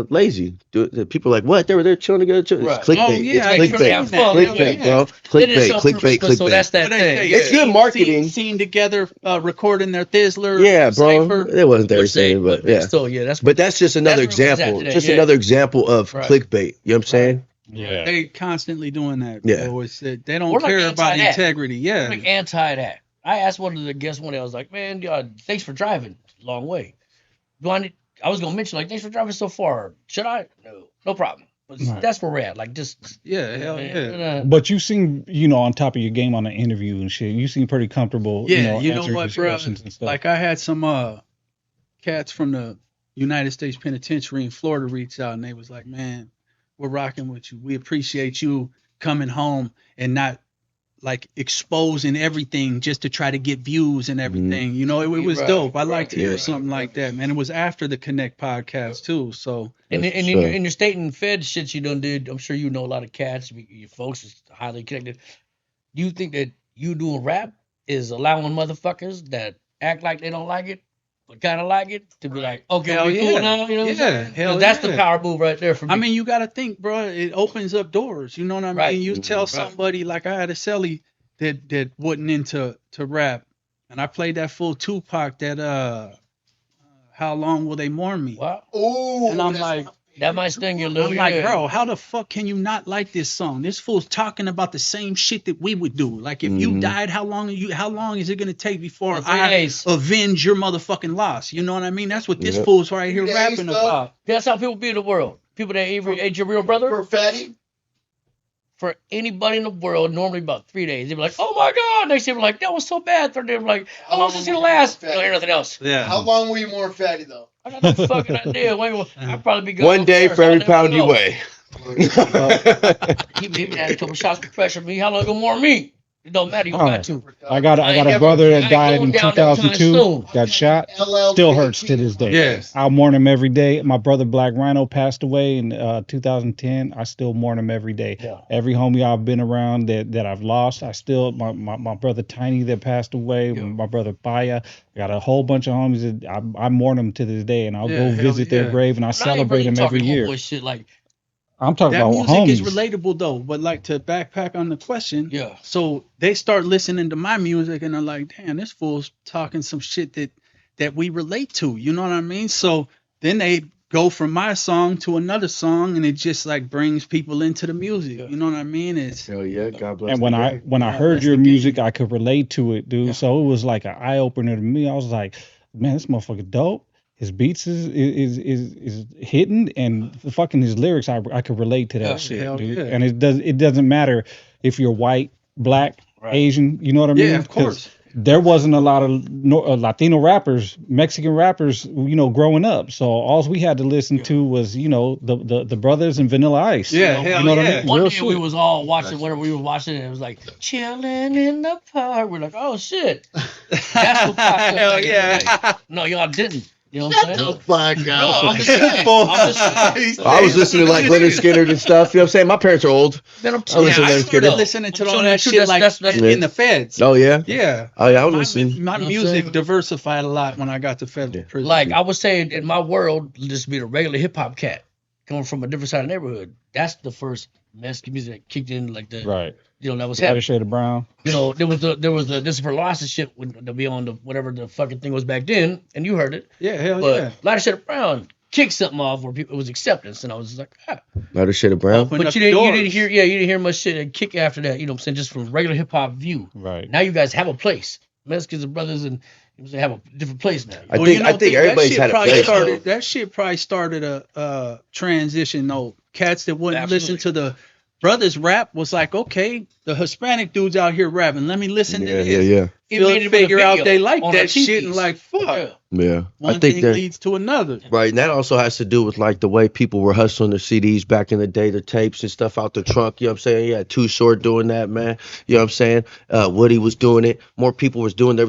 Lazy. People are like, what? They were there chilling together. It's clickbait. It's clickbait, bro. Clickbait. So that's that thing. It's good marketing. Seen together, recording their Thizzler. Yeah, bro. It wasn't their thing, but But that's just another example. Just another example of clickbait. You know what I'm saying? Yeah. They constantly doing that. Bro. It's, they don't care about integrity. Yeah. We're like anti that. I asked one of the guests one day, I was like, man, thanks for driving a long way. I was gonna mention like thanks for driving so far. Should I? No problem. But that's where we're at. Like just But you seem on top of your game on the interview and shit. You seem pretty comfortable. Yeah, you know what, bro? Like I had some cats from the United States Penitentiary in Florida reach out and they was like, man, we're rocking with you. We appreciate you coming home and not like exposing everything just to try to get views and everything. You know, it was dope. I like to hear something like that, man. It was after the Connect podcast too. So in your state and Fed shit you done did, I'm sure you know a lot of cats. Your folks is highly connected. Do you think that you doing rap is allowing motherfuckers that act like they don't like it but kind of like it to be like, okay, Hell we cool yeah. now. You know what I'm Yeah, saying? hell 'Cause that's the yeah. power move right there for me. I mean, you got to think, bro. It opens up doors. You know what I mean? Right. You tell Right. somebody like I had a celly that wasn't into rap, and I played that full Tupac. That how long will they mourn me? wow, Oh, And I'm like, that might sting you a little. I'm like, yeah. bro, how the fuck can you not like this song? This fool's talking about the same shit that we would do. Like, if you died, how long is it gonna take before 3 I days. avenge your motherfucking loss? You know what I mean? That's what this Yep. fool's right here 3 days, rapping though. about. That's how people be in the world. People that ate your real brother. For fatty. For anybody in the world, normally about 3 days. They be like, oh my God. Next day, be like, that was so bad. Third day, be like, how long is this gonna last? Don't hear nothing else. Yeah. How long were you more fatty though? I got no fucking idea. I'd probably be good. One day for every pound you weigh. He had a couple shots of pressure on me. How long gonna more me? It don't matter. You All got right. to. I got ain't a never- brother I that ain't died going in down that kind of 2002. soon. Got shot. LL Still hurts to this day. Yes. I mourn him every day. My brother Black Rhino passed away in 2010. I still mourn him every day. Yeah. Every homie I've been around that I've lost, I still my brother Tiny that passed away, Yeah. my brother Baya. I got a whole bunch of homies that I mourn them to this day, and I'll Yeah, go hell visit their yeah. grave and I Not even celebrate really them every talking year. homeboy shit like, I'm talking That about music homies. is relatable though, but like to backpack on the question, yeah. so they start listening to my music and they're like, damn, this fool's talking some shit that we relate to. You know what I mean? So then they go from my song to another song and it just like brings people into the music. You know what I mean? It's Hell yeah, God bless. And when the I grave. when I God heard bless your the music, game. I could relate to it, dude. Yeah. So it was like an eye opener to me. I was like, man, this motherfucker dope. His beats is hitting, and fucking his lyrics, I could relate to that Yeah, shit, hell dude. yeah. And it doesn't matter if you're white, black, Right. Asian. You know what I mean? yeah, of 'Cause course. there wasn't a lot of Latino rappers, Mexican rappers, growing up. So all we had to listen to was, the brothers and Vanilla Ice. Yeah, know, hell you know what I yeah. mean? One Real day we shit. was all watching whatever we were watching, and it was like chilling in the park. We're like, oh shit, that's what popped up. Hell back in the yeah. day. No, y'all didn't. You know what I'm saying? Oh my No, God. I'm just saying. I'm just saying. I was listening to like Leonard Skinner and stuff. You know what I'm saying? My parents are old. Man, I'm I telling you, listen to I Leonard started Skinner. listening to I'm all telling you that the truth, shit like that's- in the feds. Oh yeah. Yeah. Oh yeah, I was My listening. my You know what I'm music saying? diversified a lot when I got to federal Yeah. prison. like I was saying, in my world, just being a regular hip hop cat coming from a different side of the neighborhood. That's the first Mexican music that kicked in, like the Right. that was Lighter heavy. shade of brown. There was the this is for lots of shit to be on the whatever the fucking thing was back then, and you heard it. Yeah, hell But yeah. Lighter Shade of Brown kicked something off where people, it was acceptance, and I was just like, ah. Lighter shade of brown. Open But up you didn't doors. hear much shit and kick after that. You know what I'm saying? Just from regular hip hop view. Right. Now you guys have a place. Mexicans and brothers and they have a different place now. I think everybody's had a place. That shit probably started a transition though. Cats that wouldn't Absolutely. listen to the brothers rap was like, okay, the Hispanic dudes out here rapping. Let me listen to Yeah, this. yeah. It made it with a Figure out video they like on that the shit and TVs. like fuck. Yeah. Yeah. One I think thing that leads to another. right, and that also has to do with like the way people were hustling their CDs back in the day, the tapes and stuff out the trunk. You know what I'm saying? Yeah, Too Short doing that, man. You know what I'm saying? Woody was doing it. More people was doing it.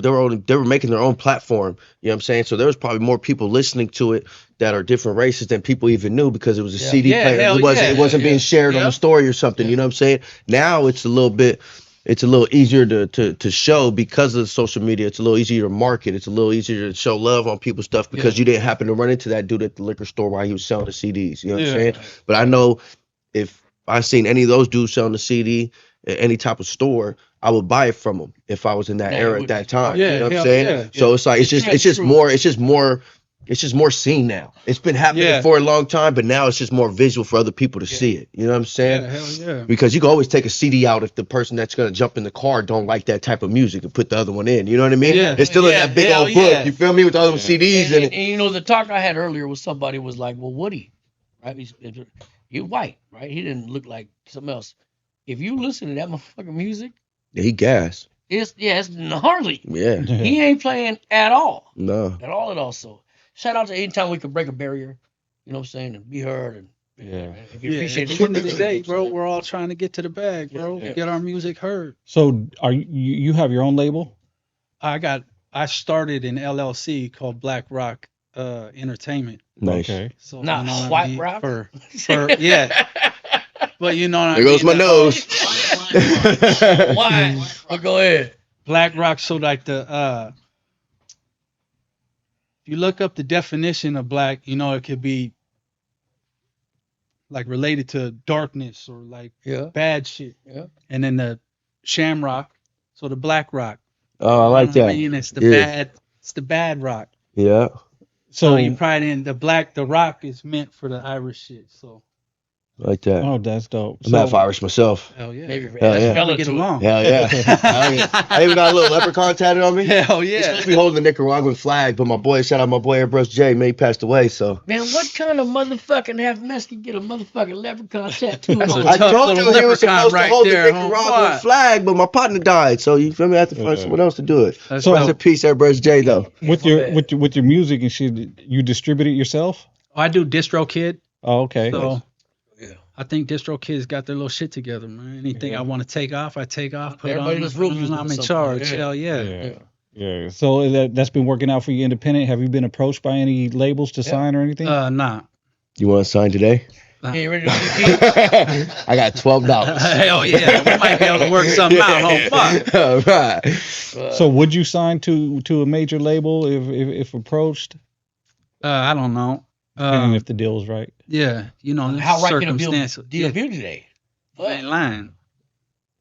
They were making their own platform. You know what I'm saying? So there was probably more people listening to it that are different races than people even knew because it was a Yeah. CD Yeah, player. hell It wasn't yeah. being shared on Yeah. the story or something. You know what I'm saying? Now it's a little easier to show because of social media. It's a little easier to market. It's a little easier to show love on people's stuff because you didn't happen to run into that dude at the liquor store while he was selling the CDs. You know what I'm saying? But I know if I seen any of those dudes selling the CD at any type of store, I would buy it from them if I was in that Yeah, era you at would. that time. Yeah, you know what I'm hell saying? yeah. So it's like it's just true. more seen now. It's been happening Yeah. for a long time, but now it's just more visual for other people to see it. You know what I'm saying? Yeah, hell yeah. Because you can always take a CD out if the person that's gonna jump in the car don't like that type of music and put the other one in. You know what I mean? Yeah. It's still in Yeah, that big hell old book. yeah. You feel me? With all those CDs And, in and, it. and the talk I had earlier was somebody was like, well, Woody, right? You're white, right? He didn't look like something else. If you listen to that motherfucking music, Yeah, he gas. it's gnarly. Yeah. He ain't playing at all. No. At all. So shout out to anytime we can break a barrier, you know what I'm saying, and be heard and Yeah. if Yeah, you at appreciate the it. end of the day, bro, we're all trying to get to the bag, bro. Yeah. Get our music heard. So are you have your own label? I started an LLC called Black Rock Entertainment. Nice. Okay. So Not you know what I White mean? Rock? For yeah. But you know what I There mean? goes my nose. Why? But go ahead. Black Rock, so like the if you look up the definition of black, you know, it could be like related to darkness or like bad shit. Yeah. And then the shamrock, so the black rock. Oh, I like You know what that. I mean, it's the Yeah. bad rock. Yeah. So you probably didn't. The rock is meant for the Irish shit. So I like that. Oh, that's dope. I'm half Irish myself. hell yeah, Maybe Hell that's yeah. valid get to it. along. Hell yeah. Hell yeah. I even got a little leprechaun tatted on me. Hell He's yeah. supposed to be holding the Nicaraguan flag, but my boy, shout out my boy Airbrush J, man, he passed away, so. Man, what kind of motherfucking half mess can get a motherfucking leprechaun tattoo? That's on? a I tough told you little he was leprechaun supposed right to hold there, the homie. Nicaraguan flag, but my partner died, so you feel me? I have to find someone else to do it. That's So- Rest in peace, Airbrush J, though. with your music and shit, you distribute it yourself? I do DistroKid. Oh, okay. So Yeah. I think DistroKid's got their little shit together, man. Anything I want to take off, I take off. Put Everybody on. in this room uses I'm in something. charge. Yeah. Hell yeah. Yeah. Yeah. So that's been working out for you independent. Have you been approached by any labels to sign or anything? Nah. You want to sign today? Hey, you ready to do I got $12. Hell yeah. We might be able to work something out, homie. Fuck. All right. So would you sign to a major label if approached? I don't know. And if the deal's right. Yeah, you know, How right can a circumstances. deal be today? You ain't lying.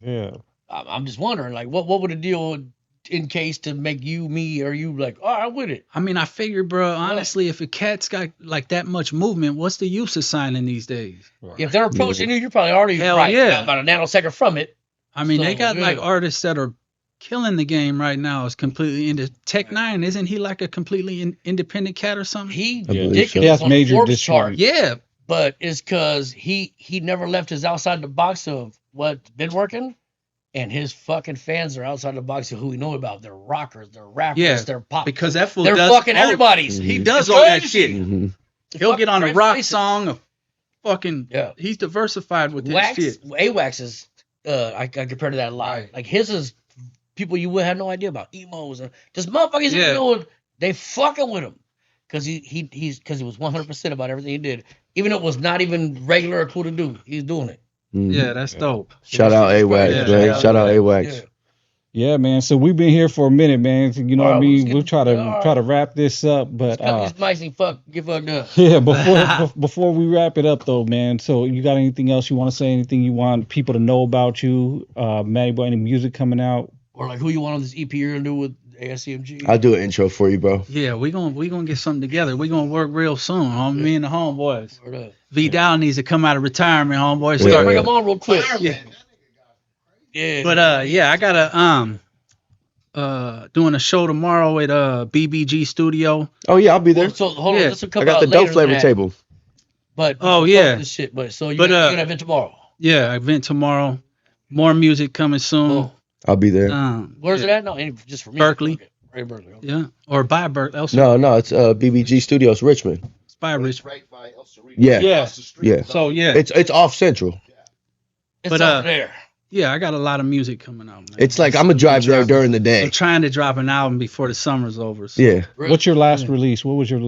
Yeah. I'm just wondering, like, what would a deal in case to make you, me, or you like, all right, with it? I mean, I figure, bro, honestly, if a cat's got like that much movement, what's the use of signing these days? If they're approaching you, you're probably already Hell right yeah. about a nanosecond from it. I mean, they So, got like yeah. artists that are killing the game right now. Is completely into Tech Nine. Isn't he like a completely independent cat or something? He believe ridiculous so. He has on the major Forbes distribution. chart, Yeah, but it's because he never left his outside the box of what's been working, and his fucking fans are outside the box of who we know about. They're rockers, they're rappers, Yeah, they're pop. because that fool they're does fucking all- everybody's. He does It's all that crazy. shit. Mhm. He'll get on a Fucking rock crazy. song. A fucking Yeah. He's diversified with his Wax, shit. AWAX is, I compare to that a lot. Like his is people you would have no idea about, emos and just motherfuckers. Yeah. Doing, they fucking with him because he was 100% about everything he did, even though it was not even regular or cool to do. He's doing it. Mhm. Yeah, that's dope. Shout out AWAX, Yeah, man. yeah, Shout out Yeah. AWAX. Yeah, man. So we've been here for a minute, man. You know what I Alright, mean? let's We'll get- try to alright. wrap this up, but It's nice and get fucked up. yeah, before we wrap it up though, man. So you got anything else you want to say? Anything you want people to know about you? Matty Boy, any music coming out? Or like who you want on this EP you're gonna do with ASCMG? I'll do an intro for you, bro. Yeah, we gonna get something together. We gonna work real soon, homie. Me and the homeboys. Word up. V Dow needs to come out of retirement, homeboy. Yeah, Start. Bring him on real quick. Yeah. Yeah. But yeah, I gotta doing a show tomorrow at BBG Studio. Oh, yeah, I'll be there. So hold on, Yeah. this will come I got out the later dope than flavor that. table. But Oh, fuck yeah. this shit. But so you're But, gonna event tomorrow. Yeah, event tomorrow. More music coming soon. Oh, I'll be there. where's yeah. it at? No, just for me. Berkeley. Okay. Right, Berkeley. Okay. Yeah, or by elsewhere. No, it's BBG Studios, Richmond. It's by Rich. Right by El Cerrito. Yeah. Yeah. Across the street. Yeah. So yeah, It's off Central. It's But, over there. yeah, I got a lot of music coming out, man. It's like I'm gonna drive there during the I'm day. trying to drop an album before the summer's over. So. Yeah. What's your last release? What was your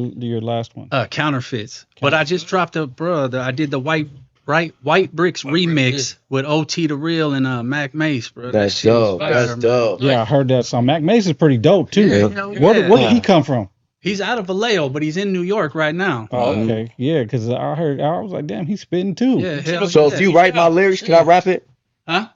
last one? Counterfeits. But I just dropped I did the White Bricks remix with OT the Real and Mac Mace, bro. That That's shit was dope. fire, That's man. dope. Yeah, I heard that song. Mac Mace is pretty dope too. Yeah, Yeah. hell Where yeah. did he come from? He's out of Vallejo, but he's in New York right now. Oh, okay. Yeah, because I was like, damn, he's spitting too. Yeah, hell So yeah. if you write my lyrics, can I rap it? Huh?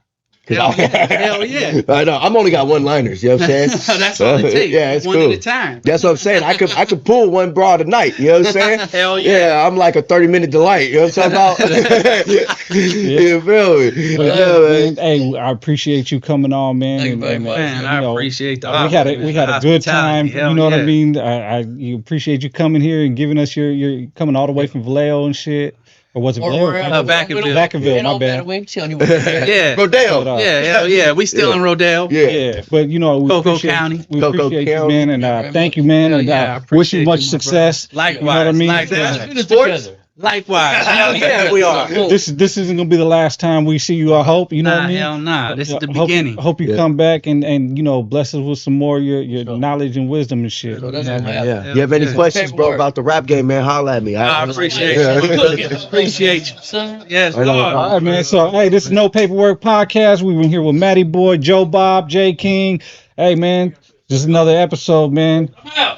'Cause Hell I- yeah, hell yeah. I know. I'm only got one-liners. You know what I'm saying? That's all it takes. Yeah, it's one cool. at a time. That's what I'm saying. I could pull one broad a night. You know what I'm saying? Hell yeah. Yeah, I'm like a 30-minute delight. You know what I'm talking about? You feel me? But, Yeah, man. man, hey, I appreciate you coming on, man. Thank you very much. Man, you I know, appreciate the we had a good time. hospitality. Hell You know what I yeah. mean? I you appreciate you coming here and giving us your coming all the way from Vallejo and shit. Or was it Vallejo? Vacaville. Vacaville, my bad. We ain't telling you what to do. Yeah. Rodeo. But, Yeah, hell yeah. We still in Rodale. Yeah. Yeah, but you know, we Cocoa appreciate, County. we Cocoa appreciate you, County. man, and very thank you, man, Hell and yeah, I wish you appreciate much you, my success. Likewise. You know what I mean? Likewise. Sports? Likewise. Hell yeah, we are. This isn't gonna be the last time we see you. I hope you know what I mean. Hell nah. This is the Hope- beginning. Hope you Yeah. come back and you know bless us with some more of your knowledge and wisdom and shit. So that's Yeah, gonna happen. Yeah. You have any Yeah. questions, bro, Paperwork. about the rap game, man? Holla at me. I appreciate Yeah. you. Appreciate you. Son, Yes, I know. Lord. All right, man. So, hey, this is No Paperwork Podcast. We've been here with Matty Boy, Joe Bob, J King. Hey, man, this is another episode, man.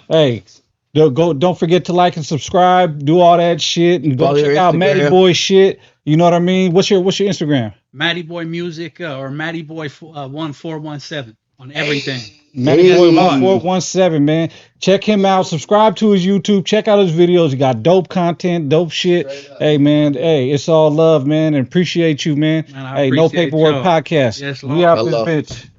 Hey, Don't forget to like and subscribe. Do all that shit, and go Follow check your out Matty Instagram. Boy shit. You know what I mean? What's your Instagram? Matty Boy Music or Matty Boy 1417 on everything. Matty Boy 1417, man. Check him out. Subscribe to his YouTube. Check out his videos. He got dope content, dope shit. Hey, man. Hey, it's all love, man. And appreciate you, man. Man, I hey, No appreciate Paperwork y'all. Podcast. Yes, We Lord. out Hello. this bitch.